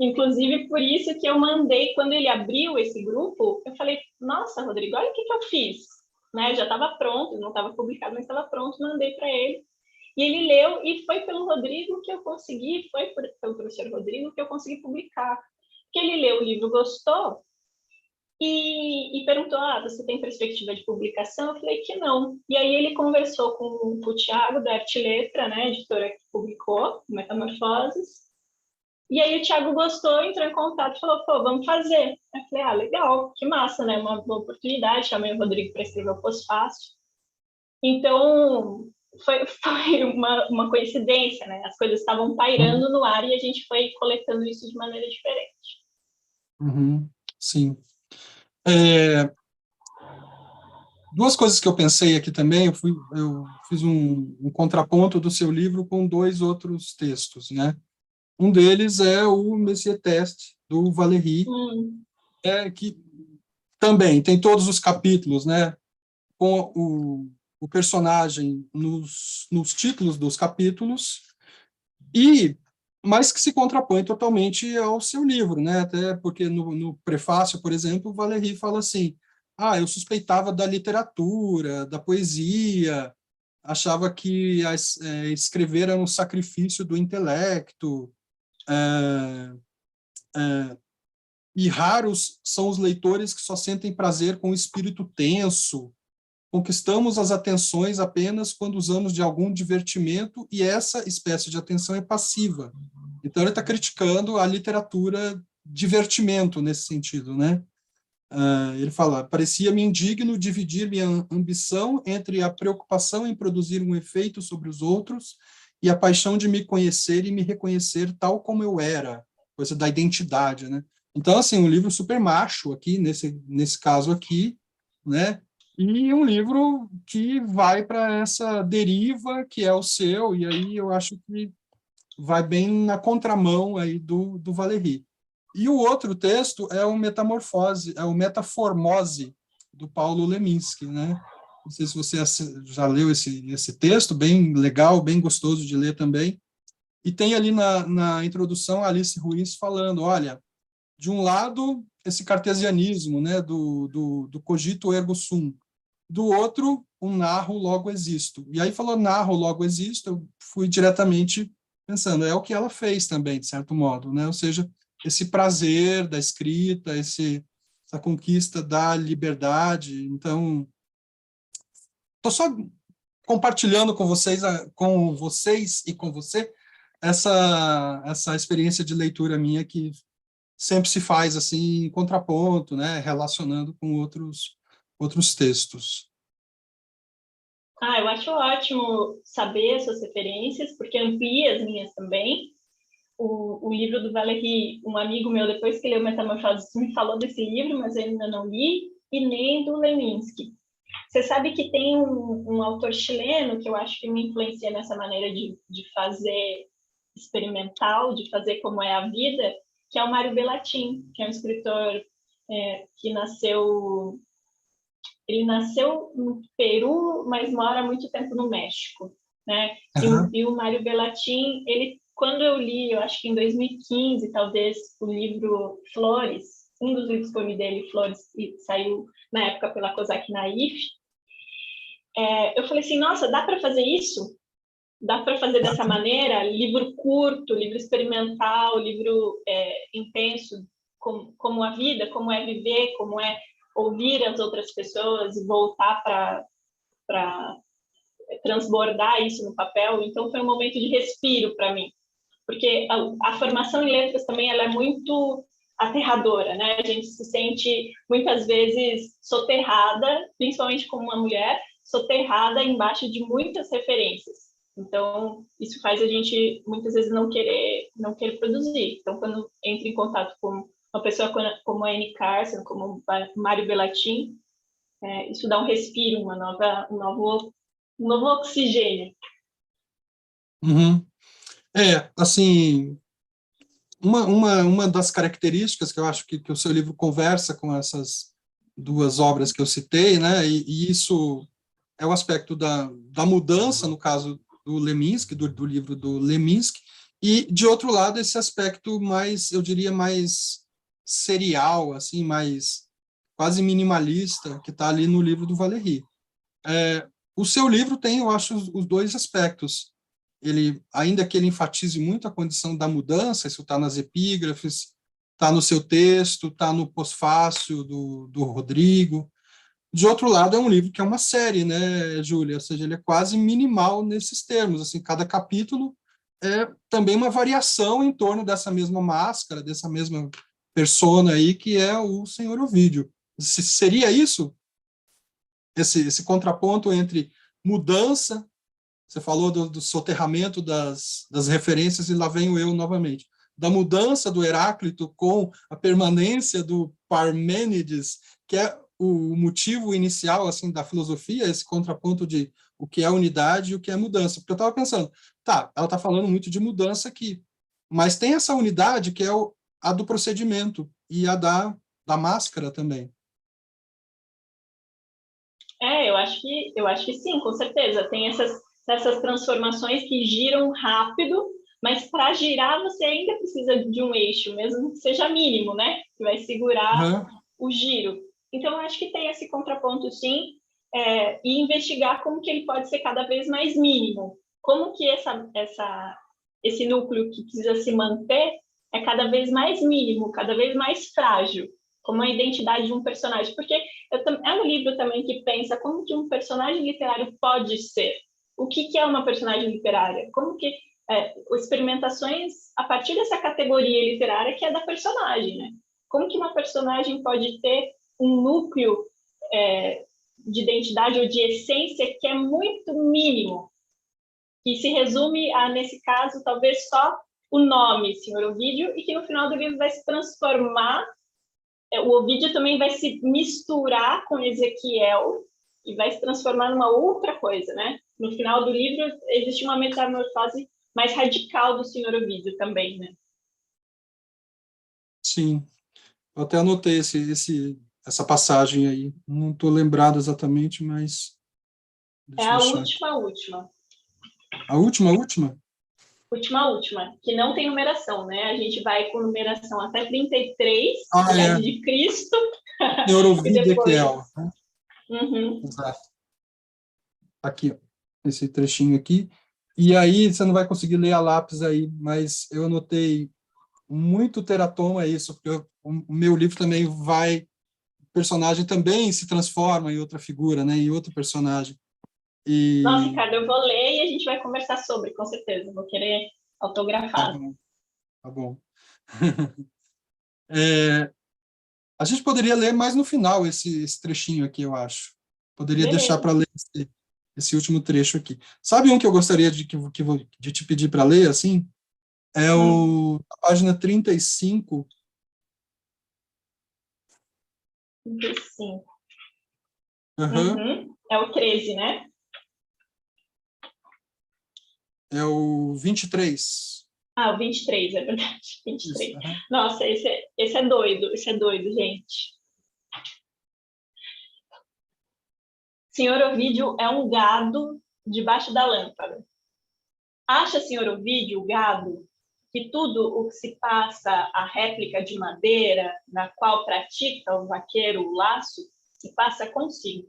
Inclusive, por isso que eu mandei, quando ele abriu esse grupo, eu falei, nossa, Rodrigo, olha o que eu fiz. Né? Já estava pronto, não estava publicado, mas estava pronto, mandei para ele. E ele leu, e foi pelo Rodrigo que eu consegui, pelo professor Rodrigo que eu consegui publicar. Porque ele leu o livro, gostou, e perguntou, você tem perspectiva de publicação? Eu falei que não. E aí ele conversou com o Thiago, da Arte Letra, né, editora que publicou, Metamorfoses. E aí o Thiago gostou, entrou em contato e falou, pô, vamos fazer. Eu falei, legal, que massa, né, uma boa oportunidade. Chamei o Rodrigo para escrever o pós-fácil. Então, foi uma coincidência, né? As coisas estavam pairando no ar e a gente foi coletando isso de maneira diferente. Uhum, sim. Duas coisas que eu pensei aqui também, eu fiz um contraponto do seu livro com dois outros textos, né? Um deles é o Messier Test, do Valéry, que também tem todos os capítulos, né? Com o personagem nos títulos dos capítulos, mas que se contrapõe totalmente ao seu livro, né? Até porque no prefácio, por exemplo, o Valéry fala assim, eu suspeitava da literatura, da poesia, achava que escrever era um sacrifício do intelecto, e raros são os leitores que só sentem prazer com o espírito tenso, conquistamos as atenções apenas quando usamos de algum divertimento e essa espécie de atenção é passiva. Então ele está criticando a literatura divertimento nesse sentido, né? Ele fala, parecia-me indigno dividir minha ambição entre a preocupação em produzir um efeito sobre os outros e a paixão de me conhecer e me reconhecer tal como eu era, coisa da identidade, né? Então, assim, um livro super macho aqui, nesse caso aqui, né? E um livro que vai para essa deriva que é o seu, e aí eu acho que vai bem na contramão aí do Valéry. E o outro texto é o Metamorfose, é o Metaformose, do Paulo Leminski, né? Não sei se você já leu esse texto, bem legal, bem gostoso de ler também. E tem ali na introdução a Alice Ruiz falando, olha, de um lado, esse cartesianismo, né, do cogito ergo sum, do outro, um narro logo existo. E aí falou narro logo existo, eu fui diretamente pensando, é o que ela fez também, de certo modo, né? Ou seja, esse prazer da escrita, essa conquista da liberdade. Então, estou só compartilhando com vocês e com você essa experiência de leitura minha que sempre se faz assim em contraponto, né, relacionando com outros textos. Eu acho ótimo saber as suas referências, porque amplia as minhas também. O livro do Valéry, um amigo meu, depois que leu Metamorfose, me falou desse livro, mas eu ainda não li, e nem do Leminski. Você sabe que tem um autor chileno que eu acho que me influencia nessa maneira de fazer experimental, de fazer como é a vida, que é o Mário Bellatin, que é um escritor que nasceu... Ele nasceu no Peru, mas mora há muito tempo no México, né? Aham. E o Mário Bellatin, ele, quando eu li, eu acho que em 2015, talvez, o livro Flores, um dos livros que eu li dele, Flores, que saiu na época pela Cosac Naif, eu falei assim, nossa, dá para fazer isso? Dá para fazer dessa maneira? Livro curto, livro experimental, livro intenso, como a vida, como é viver, como é ouvir as outras pessoas e voltar para transbordar isso no papel. Então, foi um momento de respiro para mim, porque a formação em letras também ela é muito aterradora, né? A gente se sente muitas vezes soterrada, principalmente como uma mulher, soterrada embaixo de muitas referências. Então, isso faz a gente muitas vezes não querer produzir. Então, quando entra em contato com uma pessoa como a Annie Carson, como o Mário Bellatin, isso dá um respiro, um novo oxigênio. Uhum. Assim, uma das características que eu acho que o seu livro conversa com essas duas obras que eu citei, né, e isso é o aspecto da mudança, no caso do Leminski, do livro do Leminski, e, de outro lado, esse aspecto mais, eu diria, mais serial, assim, mais quase minimalista, que está ali no livro do Valéry. O seu livro tem, eu acho, os dois aspectos. Ele, ainda que ele enfatize muito a condição da mudança, isso está nas epígrafes, está no seu texto, está no pós-fácil do Rodrigo. De outro lado, é um livro que é uma série, né, Júlia? Ou seja, ele é quase minimal nesses termos. Assim, cada capítulo é também uma variação em torno dessa mesma máscara, dessa mesma persona aí, que é o Senhor Ovídio. Seria isso? Esse contraponto entre mudança, você falou do soterramento das referências, e lá venho eu novamente, da mudança do Heráclito com a permanência do Parmênides, que é o motivo inicial assim da filosofia, esse contraponto de o que é unidade e o que é mudança. Porque eu estava pensando, tá, ela está falando muito de mudança aqui, mas tem essa unidade que é a do procedimento e a da máscara também. Eu acho que sim, com certeza. Tem essas transformações que giram rápido, mas para girar você ainda precisa de um eixo, mesmo que seja mínimo, né? Que vai segurar Uhum. o giro. Então, eu acho que tem esse contraponto, sim, e investigar como que ele pode ser cada vez mais mínimo. Como que esse núcleo que precisa se manter é cada vez mais mínimo, cada vez mais frágil, como a identidade de um personagem. Porque é um livro também que pensa como que um personagem literário pode ser. O que é uma personagem literária? Como que experimentações a partir dessa categoria literária que é da personagem, né? Como que uma personagem pode ter um núcleo de identidade ou de essência que é muito mínimo, que se resume a, nesse caso, talvez só o nome, Senhor Ovídio, e que no final do livro vai se transformar, o Ovídio também vai se misturar com Ezequiel e vai se transformar numa outra coisa, né? No final do livro existe uma metamorfose mais radical do Senhor Ovídio também, né? Sim, eu até anotei essa passagem aí. Não estou lembrado exatamente, mas É deixa eu a achar aqui. última. A última, a última? Última, que não tem numeração, né? A gente vai com numeração até 33, Ah, idade é. de Cristo, Senhor e Ovídio depois... Equiel, né? Uhum. Exato. Aqui, ó, esse trechinho aqui. E aí, você não vai conseguir ler a lápis aí, mas eu anotei muito teratoma isso, porque o meu livro também vai... O personagem também se transforma em outra figura, né? Em outro personagem. Nossa, E... Ricardo, eu vou ler e a gente vai conversar sobre, com certeza. Vou querer Tá autografado. bom, tá bom. É, a gente poderia ler mais no final esse trechinho aqui, eu acho. Poderia deixar Beleza. para ler esse último trecho aqui. Sabe um que eu gostaria de te pedir para ler, assim? É a página 35. 35. Uhum. É o 13, né? É o 23. Ah, o 23, é verdade. 23. Isso, uhum. Nossa, esse é doido, gente. Senhor Ovídio é um gado debaixo da lâmpada. Acha, senhor Ovídio, o gado, que tudo o que se passa a réplica de madeira, na qual pratica o vaqueiro o laço, se passa consigo.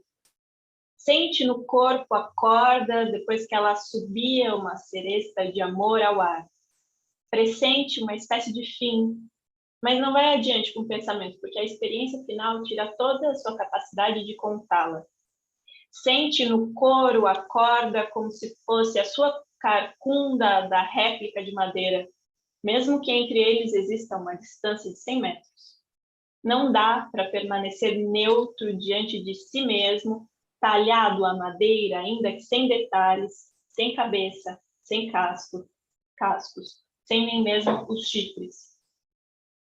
Sente no corpo a corda depois que ela subia uma seresta de amor ao ar. Pressente uma espécie de fim, mas não vai adiante com o pensamento, porque a experiência final tira toda a sua capacidade de contá-la. Sente no couro a corda como se fosse a sua carcunda da réplica de madeira, mesmo que entre eles exista uma distância de 100 metros. Não dá para permanecer neutro diante de si mesmo, talhado a madeira, ainda que sem detalhes, sem cabeça, sem cascos, sem nem mesmo os chifres.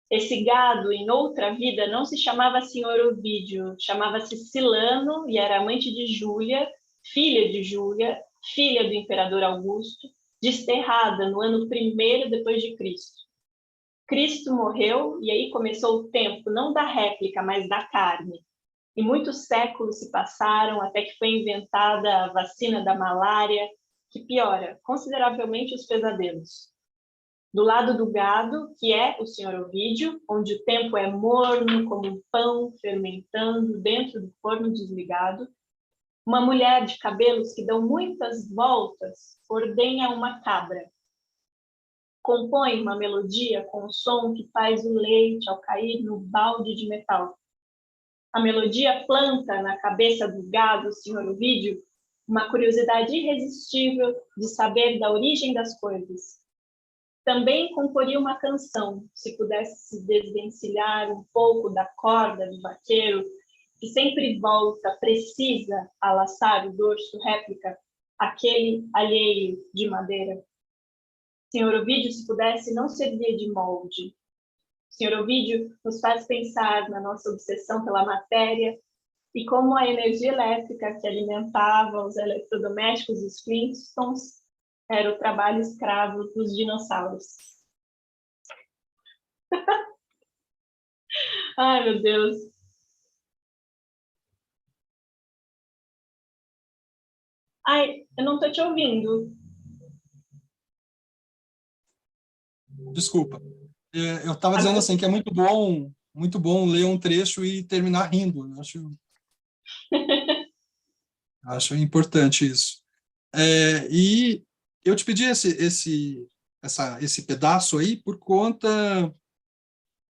Esse gado, em outra vida, não se chamava Senhor Ovídio, chamava-se Silano e era amante de Júlia, filha do imperador Augusto, desterrada no ano 1º depois de Cristo. Cristo morreu e aí começou o tempo, não da réplica, mas da carne. E muitos séculos se passaram até que foi inventada a vacina da malária, que piora consideravelmente os pesadelos. Do lado do gado, que é o Senhor Ovídio, onde o tempo é morno como um pão fermentando dentro do forno desligado, uma mulher de cabelos que dão muitas voltas ordenha uma cabra. Compõe uma melodia com o som que faz o leite ao cair no balde de metal. A melodia planta na cabeça do gado, Senhor Ovídio, uma curiosidade irresistível de saber da origem das coisas. Também comporia uma canção, se pudesse se desvencilhar um pouco da corda do vaqueiro, que sempre volta, precisa, a laçar o dorso réplica, aquele alheio de madeira. Senhor Ovídio, se pudesse, não servia de molde. Senhor Ovídio nos faz pensar na nossa obsessão pela matéria e como a energia elétrica que alimentava os eletrodomésticos e os Flintstones era o trabalho escravo dos dinossauros. Ai, meu Deus. Ai, eu não estou te ouvindo. Desculpa. Eu estava dizendo assim que é muito bom ler um trecho e terminar rindo. Acho importante isso. E eu te pedi esse pedaço aí por conta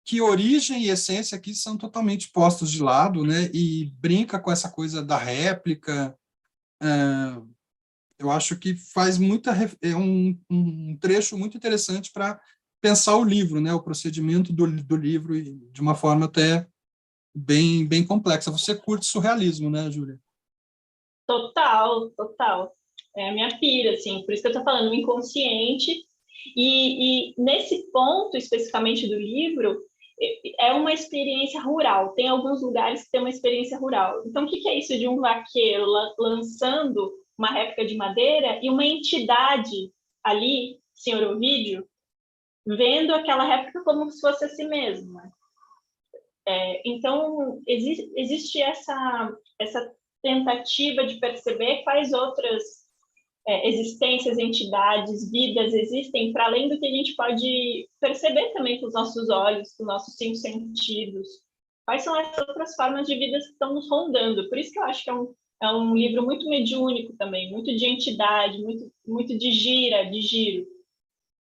que origem e essência aqui são totalmente postos de lado, né? E brinca com essa coisa da réplica. Eu acho que faz um trecho muito interessante para pensar o livro, né? O procedimento do livro de uma forma até bem complexa. Você curte surrealismo, né, Júlia? Total, total. É a minha pira, assim, por isso que eu estou falando, o inconsciente. E nesse ponto, especificamente do livro, é uma experiência rural. Tem alguns lugares que tem uma experiência rural. Então, o que é isso de um vaqueiro lançando uma réplica de madeira e uma entidade ali, senhor Ovídio, vendo aquela réplica como se fosse a si mesma? Então, existe essa tentativa de perceber quais outras existências, entidades, vidas existem para além do que a gente pode perceber também com os nossos olhos, com os nossos 5 sentidos. Quais são as outras formas de vida que estão nos rondando? Por isso que eu acho que é um livro muito mediúnico também, muito de entidade, muito de giro.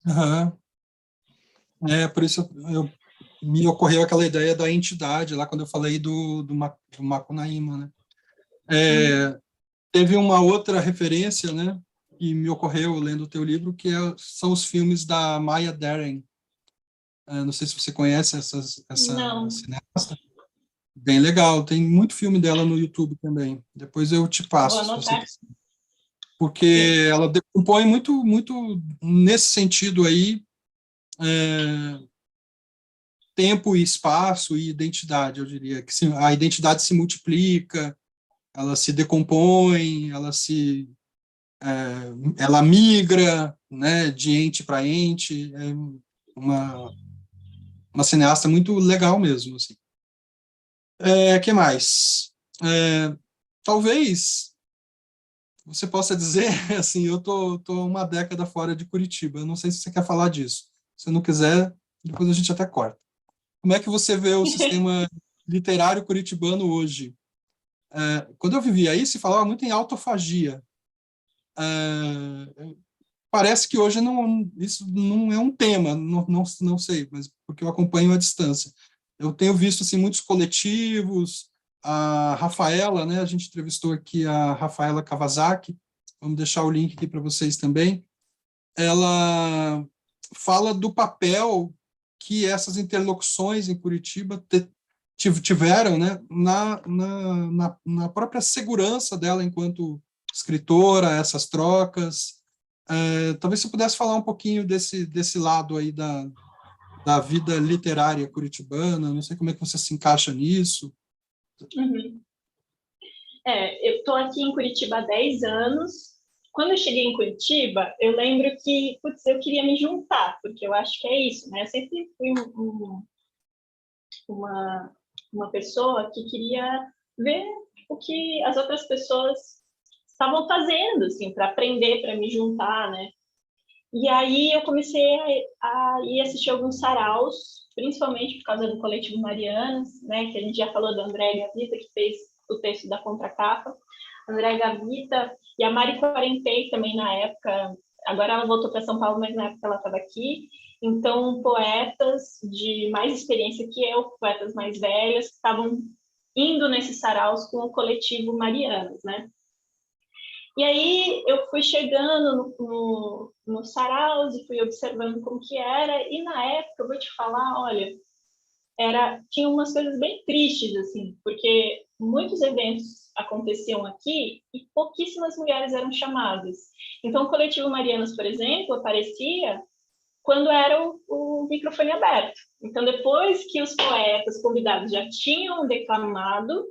Uhum. Por isso me ocorreu aquela ideia da entidade lá quando eu falei do Macunaíma, né? Teve uma outra referência, né, que me ocorreu lendo o teu livro, que são os filmes da Maya Deren. Não sei se você conhece essa cineasta. Bem legal, tem muito filme dela no YouTube também. Depois eu te passo, Vou se você anotar. quiser. porque ela decompõe muito, muito nesse sentido aí, tempo e espaço e identidade, eu diria, que a identidade se multiplica, ela se decompõe, ela migra, né, de ente para ente, é uma cineasta muito legal mesmo, assim. Que mais? Talvez você possa dizer, assim, eu tô uma década fora de Curitiba, eu não sei se você quer falar disso. Se não quiser, depois a gente até corta. Como é que você vê o sistema literário curitibano hoje? Quando eu vivia aí, se falava muito em autofagia. Parece que hoje isso não é um tema, não sei, mas porque eu acompanho à distância. Eu tenho visto assim, muitos coletivos, a Rafaela, né, a gente entrevistou aqui a Rafaela Kawasaki, vamos deixar o link aqui para vocês também. Ela fala do papel que essas interlocuções em Curitiba tiveram, né, na própria segurança dela enquanto escritora, essas trocas. Talvez você pudesse falar um pouquinho desse lado aí da vida literária curitibana, não sei como é que você se encaixa nisso. Uhum. Eu estou aqui em Curitiba há 10 anos. Quando eu cheguei em Curitiba, eu lembro que, putz, eu queria me juntar, porque eu acho que é isso, né? Eu sempre fui uma pessoa que queria ver o que as outras pessoas estavam fazendo, assim, para aprender, para me juntar, né? E aí eu comecei a ir assistir alguns saraus, principalmente por causa do Coletivo Marianas, né, que a gente já falou da Andréa Gavita, que fez o texto da contracapa. Andréa Gavita e a Mari Quarentei também na época, agora ela voltou para São Paulo, mas na época ela estava aqui. Então, poetas de mais experiência que eu, poetas mais velhas, que estavam indo nesses saraus com o Coletivo Marianas, né? E aí eu fui chegando no saraus e fui observando como que era, e na época, eu vou te falar, olha, tinha umas coisas bem tristes, assim, porque muitos eventos aconteciam aqui e pouquíssimas mulheres eram chamadas. Então, o Coletivo Marianas, por exemplo, aparecia quando era o microfone aberto. Então, depois que os poetas convidados já tinham declamado,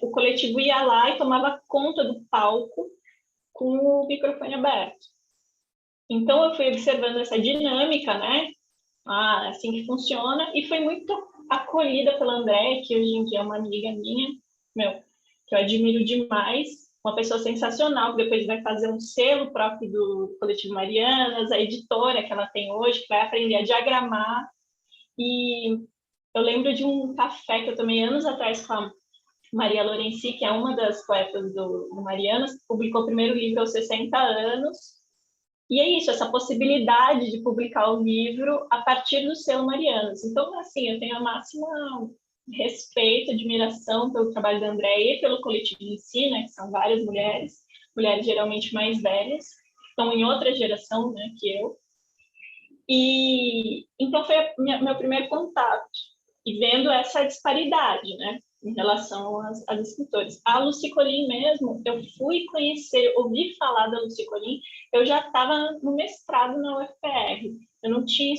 o coletivo ia lá e tomava conta do palco com o microfone aberto. Então, eu fui observando essa dinâmica, né? Assim que funciona, e foi muito acolhida pela Andréia, que hoje em dia é uma amiga minha, que eu admiro demais, uma pessoa sensacional, que depois vai fazer um selo próprio do Coletivo Marianas, a editora que ela tem hoje, que vai aprender a diagramar. E eu lembro de um café que eu tomei anos atrás com a Maria Lorenzi, que é uma das poetas do Marianas, que publicou o primeiro livro aos 60 anos. E é isso, essa possibilidade de publicar o livro a partir do selo Marianas. Então, assim, eu tenho a máxima respeito, admiração pelo trabalho da Andréia e pelo coletivo em si, né, que são várias mulheres geralmente mais velhas, estão em outra geração, né, que eu. E então foi meu primeiro contato, e vendo essa disparidade, né, em relação às escritores. A Lucy Colin mesmo, eu fui conhecer, ouvi falar da Lucy Colin, eu já estava no mestrado na UFPR, eu não tinha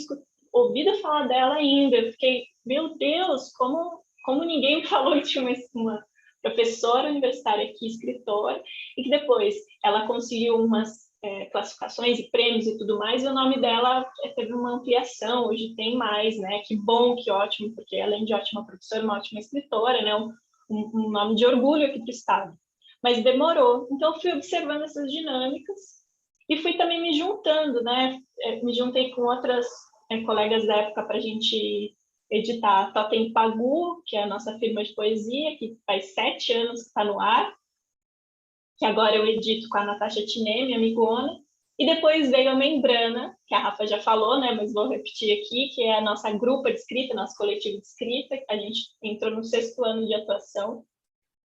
ouvido falar dela ainda, eu fiquei, meu Deus, como ninguém me falou que tinha uma professora universitária aqui, escritora, e que depois ela conseguiu umas classificações e prêmios e tudo mais, e o nome dela teve uma ampliação, hoje tem mais, né? Que bom, que ótimo, porque além de ótima professora, uma ótima escritora, né? Um nome de orgulho aqui para o Estado. Mas demorou. Então, eu fui observando essas dinâmicas e fui também me juntando, né? Me juntei com outras colegas da época para a gente editar a Totem Pagu, que é a nossa firma de poesia, que faz 7 anos que está no ar, que agora eu edito com a Natasha Tiné, minha amigona, e depois veio a Membrana, que a Rafa já falou, né, mas vou repetir aqui, que é a nossa grupa de escrita, nosso coletivo de escrita, a gente entrou no 6º ano de atuação,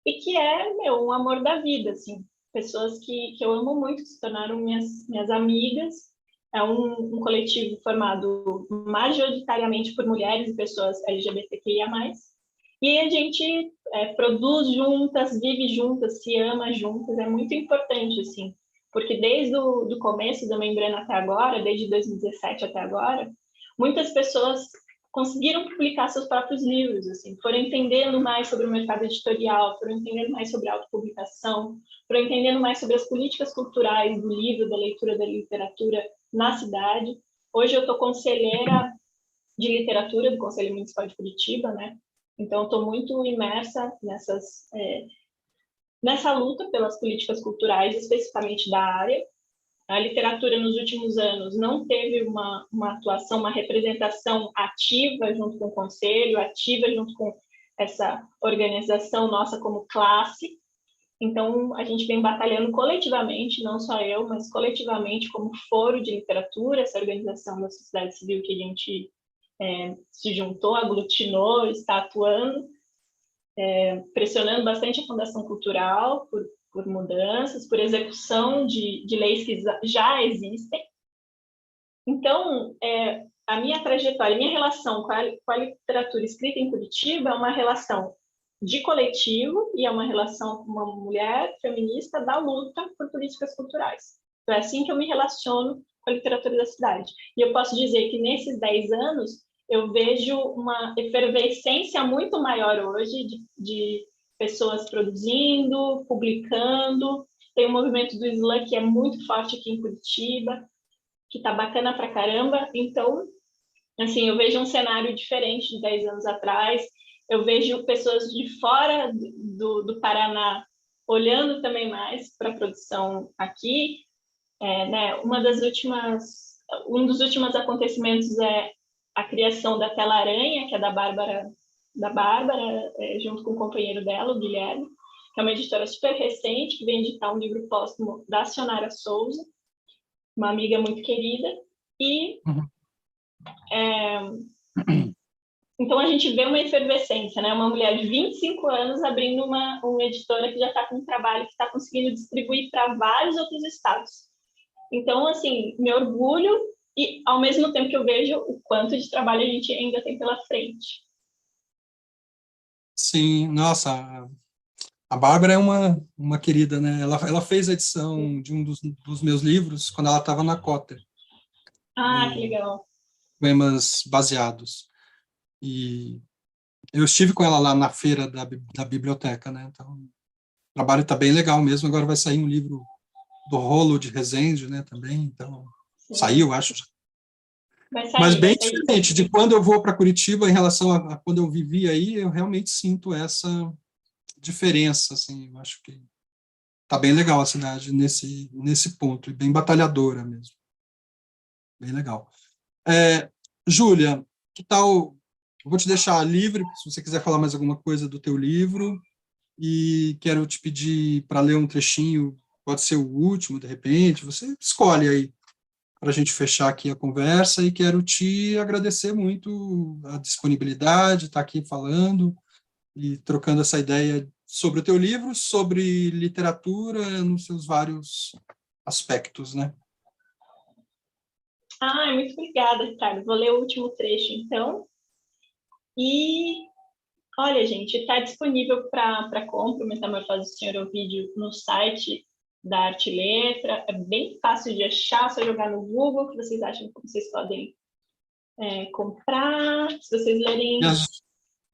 e que é, um amor da vida, assim, pessoas que eu amo muito, que se tornaram minhas amigas. É um coletivo formado majoritariamente por mulheres e pessoas LGBTQIA+, e a gente produz juntas, vive juntas, se ama juntas, é muito importante, assim. porque desde o começo da Membrana até agora, desde 2017 até agora, muitas pessoas conseguiram publicar seus próprios livros, assim, foram entendendo mais sobre o mercado editorial, foram entendendo mais sobre a autopublicação, foram entendendo mais sobre as políticas culturais do livro, da leitura, da literatura na cidade. Hoje eu estou conselheira de literatura do Conselho Municipal de Curitiba, né? Então, estou muito imersa nessa luta pelas políticas culturais, especificamente da área. A literatura, nos últimos anos, não teve uma atuação, uma representação ativa junto com o Conselho, ativa junto com essa organização nossa como classe. Então, a gente vem batalhando coletivamente, não só eu, mas coletivamente, como Foro de Literatura, essa organização da sociedade civil que a gente se juntou, aglutinou, está atuando, pressionando bastante a Fundação Cultural por mudanças, por execução de leis que já existem. Então, a minha trajetória, a minha relação com a literatura escrita em Curitiba é uma relação de coletivo e é uma relação com uma mulher feminista da luta por políticas culturais. Então, é assim que eu me relaciono com a literatura da cidade. E eu posso dizer que nesses 10 anos eu vejo uma efervescência muito maior hoje de pessoas produzindo, publicando. Tem o movimento do Slam, que é muito forte aqui em Curitiba, que tá bacana pra caramba. Então, assim, eu vejo um cenário diferente de 10 anos atrás. Eu vejo pessoas de fora do Paraná olhando também mais para a produção aqui. Né, um dos últimos acontecimentos é a criação da Tela Aranha, que é da Bárbara, junto com o companheiro dela, o Guilherme, que é uma editora super recente, que vem editar um livro póstumo da Sionara Souza, uma amiga muito querida. E então a gente vê uma efervescência, né? Uma mulher de 25 anos abrindo uma editora que já está com um trabalho que está conseguindo distribuir para vários outros estados. Então, assim, me orgulho e, ao mesmo tempo que eu vejo o quanto de trabalho a gente ainda tem pela frente. Sim, nossa, a Bárbara é uma querida, né? Ela fez a edição de um dos meus livros quando ela estava na Cotter. Ah, que legal. Poemas baseados. E eu estive com ela lá na feira da biblioteca, né? Então, o trabalho está bem legal mesmo. Agora vai sair um livro do Rolo de Resende, né? Também, então, saiu, acho. Mas bem diferente de quando eu vou para Curitiba em relação a quando eu vivi aí, eu realmente sinto essa diferença, assim. Eu acho que tá bem legal a cidade nesse ponto, e bem batalhadora mesmo. Bem legal. Júlia, que tal? Eu vou te deixar livre, se você quiser falar mais alguma coisa do teu livro, e quero te pedir para ler um trechinho, pode ser o último, de repente, você escolhe aí, para a gente fechar aqui a conversa, e quero te agradecer muito a disponibilidade, estar aqui falando e trocando essa ideia sobre o teu livro, sobre literatura nos seus vários aspectos, né? Muito obrigada, Ricardo. Vou ler o último trecho, então. E, olha, gente, está disponível para compra o Metamorfose do Senhor Ovídio no site da Arte e Letra. É bem fácil de achar, só jogar no Google, que vocês acham que vocês podem comprar. Se vocês lerem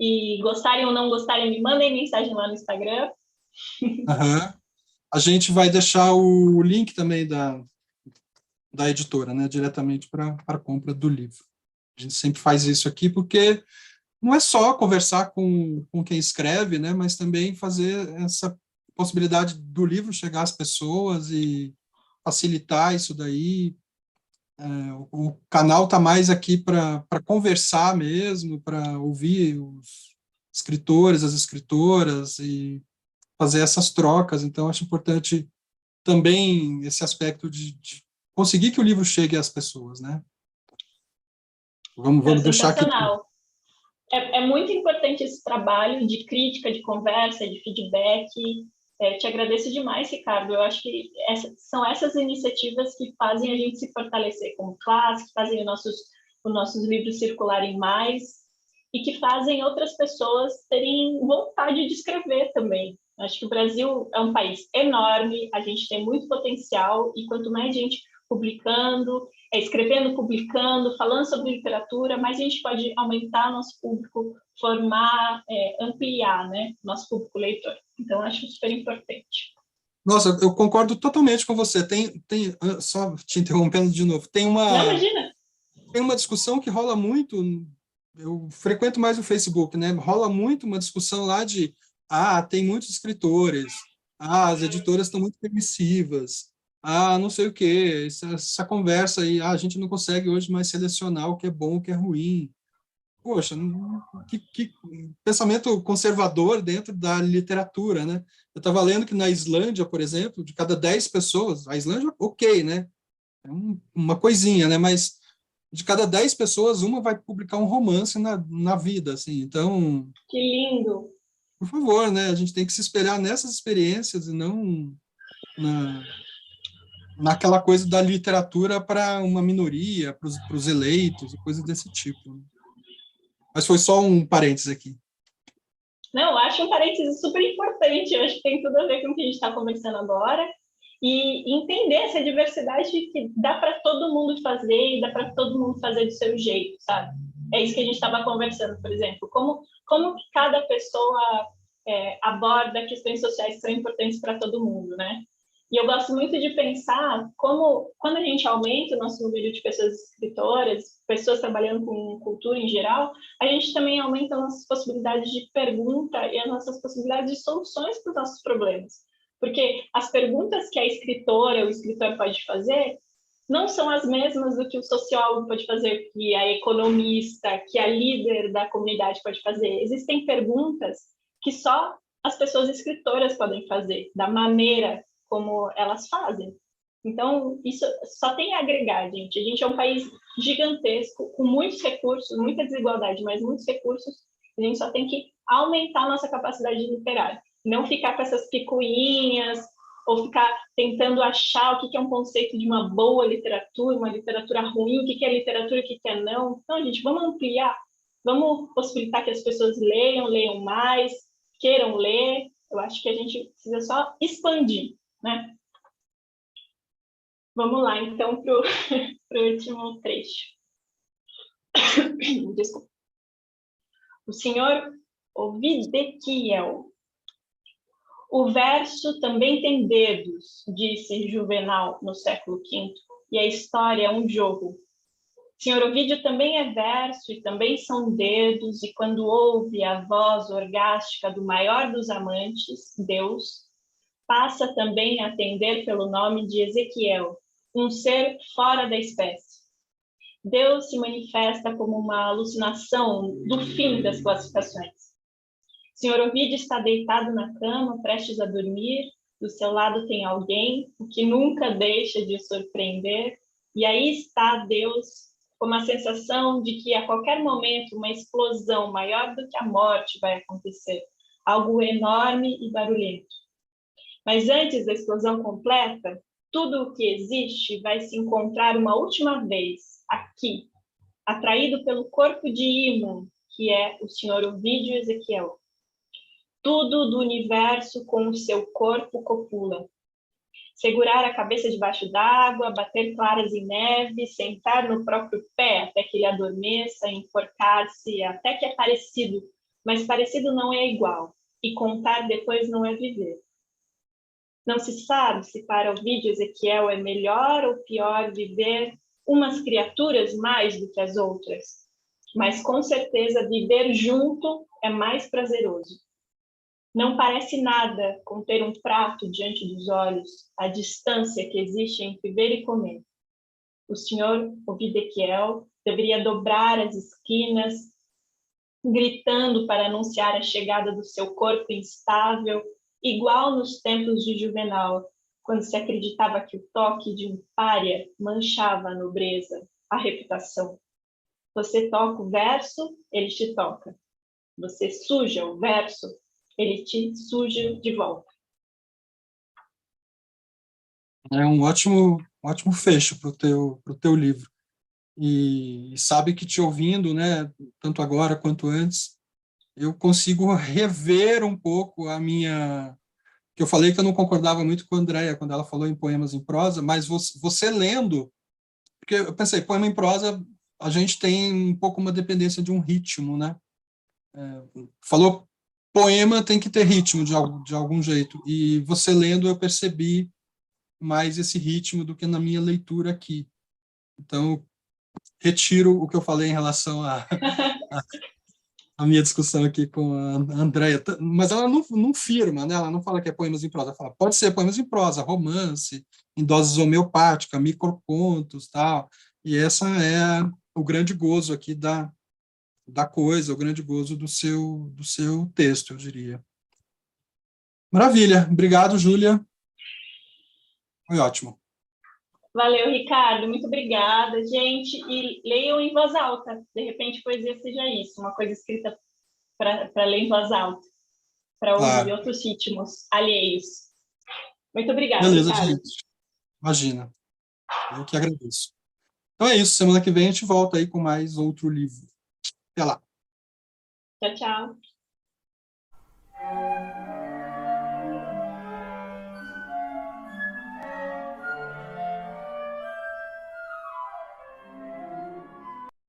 e gostarem ou não gostarem, me mandem mensagem lá no Instagram. A gente vai deixar o link também da editora, né, diretamente para a compra do livro. A gente sempre faz isso aqui porque não é só conversar com quem escreve, né, mas também fazer essa possibilidade do livro chegar às pessoas e facilitar isso daí. O canal está mais aqui para conversar mesmo, para ouvir os escritores, as escritoras e fazer essas trocas. Então, acho importante também esse aspecto de conseguir que o livro chegue às pessoas, né? Vamos deixar aqui. É muito importante esse trabalho de crítica, de conversa, de feedback. Te agradeço demais, Ricardo. Eu acho que são essas iniciativas que fazem a gente se fortalecer como classe, que fazem os nossos livros circularem mais e que fazem outras pessoas terem vontade de escrever também. Acho que o Brasil é um país enorme, a gente tem muito potencial, e quanto mais gente publicando, escrevendo, publicando, falando sobre literatura, mais a gente pode aumentar nosso público, formar, ampliar, né, nosso público leitor. Então, acho super importante. Nossa, eu concordo totalmente com você. Só te interrompendo de novo, Não, imagina. Tem uma discussão que rola muito, eu frequento mais o Facebook, né? Rola muito uma discussão lá de, tem muitos escritores, as editoras estão muito permissivas, não sei o quê, essa conversa aí, a gente não consegue hoje mais selecionar o que é bom, o que é ruim. Poxa, que pensamento conservador dentro da literatura, né? Eu estava lendo que na Islândia, por exemplo, de cada 10 pessoas, a Islândia, ok, né? É uma coisinha, né? Mas de cada 10 pessoas, uma vai publicar um romance na vida, assim. Então, que lindo! Por favor, né? A gente tem que se espelhar nessas experiências e não naquela coisa da literatura para uma minoria, para os eleitos, e coisas desse tipo. Mas foi só um parênteses aqui. Não, eu acho um parênteses super importante, eu acho que tem tudo a ver com o que a gente está conversando agora, e entender essa diversidade que dá para todo mundo fazer, e dá para todo mundo fazer do seu jeito, sabe? É isso que a gente estava conversando, por exemplo, como que cada pessoa aborda questões sociais que são importantes para todo mundo, né? E eu gosto muito de pensar como, quando a gente aumenta o nosso número de pessoas escritoras, pessoas trabalhando com cultura em geral, a gente também aumenta as nossas possibilidades de pergunta e as nossas possibilidades de soluções para os nossos problemas. Porque as perguntas que a escritora ou o escritor pode fazer não são as mesmas do que o sociólogo pode fazer, que a economista, que a líder da comunidade pode fazer. Existem perguntas que só as pessoas escritoras podem fazer, da maneira como elas fazem. Então, isso só tem a agregar, gente. A gente é um país gigantesco, com muitos recursos, muita desigualdade, mas muitos recursos. A gente só tem que aumentar a nossa capacidade literária. Não ficar com essas picuinhas, ou ficar tentando achar o que é um conceito de uma boa literatura, uma literatura ruim, o que é literatura, o que é não. Então, gente, vamos ampliar, vamos possibilitar que as pessoas leiam mais, queiram ler. Eu acho que a gente precisa só expandir, né? Vamos lá, então, para o último trecho. Desculpa. O senhor Ovidequiel. O verso também tem dedos, disse Juvenal no século V, e a história é um jogo. Senhor Ovídio também é verso e também são dedos, e quando ouve a voz orgástica do maior dos amantes, Deus, passa também a atender pelo nome de Ezequiel, um ser fora da espécie. Deus se manifesta como uma alucinação do fim das classificações. Senhor Ovídio está deitado na cama, prestes a dormir, do seu lado tem alguém, o que nunca deixa de o surpreender, e aí está Deus, com uma sensação de que a qualquer momento uma explosão maior do que a morte vai acontecer, algo enorme e barulhento. Mas antes da explosão completa, tudo o que existe vai se encontrar uma última vez, aqui, atraído pelo corpo de Ímon, que é o senhor Ovídio Ezequiel. Tudo do universo com o seu corpo copula. Segurar a cabeça debaixo d'água, bater claras em neve, sentar no próprio pé até que ele adormeça, enforcar-se até que é parecido, mas parecido não é igual, e contar depois não é viver. Não se sabe se para Ovídio Ezequiel é melhor ou pior viver umas criaturas mais do que as outras, mas com certeza viver junto é mais prazeroso. Não parece nada com ter um prato diante dos olhos, a distância que existe entre ver e comer. O senhor Ovidequiel deveria dobrar as esquinas, gritando para anunciar a chegada do seu corpo instável, igual nos tempos de Juvenal, quando se acreditava que o toque de um pária manchava a nobreza, a reputação. Você toca o verso, ele te toca. Você suja o verso, ele te suja de volta. É um ótimo fecho para o teu livro. E sabe que te ouvindo, né, tanto agora quanto antes, eu consigo rever um pouco a minha que eu falei que eu não concordava muito com a Andrea quando ela falou em poemas em prosa, mas você lendo, porque eu pensei, poema em prosa, a gente tem um pouco uma dependência de um ritmo, né? Falou poema tem que ter ritmo de algum jeito, e você lendo eu percebi mais esse ritmo do que na minha leitura aqui. Então, retiro o que eu falei em relação a minha discussão aqui com a Andrea, mas ela não firma, né? Ela não fala que é poemas em prosa, ela fala, pode ser poemas em prosa, romance, em doses homeopáticas, microcontos, tal, e essa é o grande gozo aqui da coisa, o grande gozo do seu texto, eu diria. Maravilha, obrigado, Júlia, foi ótimo. Valeu, Ricardo, muito obrigada, gente. E leiam em voz alta. De repente, poesia seja isso, uma coisa escrita para ler em voz alta, para ouvir Claro, outros ritmos alheios. Muito obrigada, beleza, Ricardo. gente, imagina, eu que agradeço. Então é isso, semana que vem a gente volta aí com mais outro livro. Até lá. Tchau, tchau.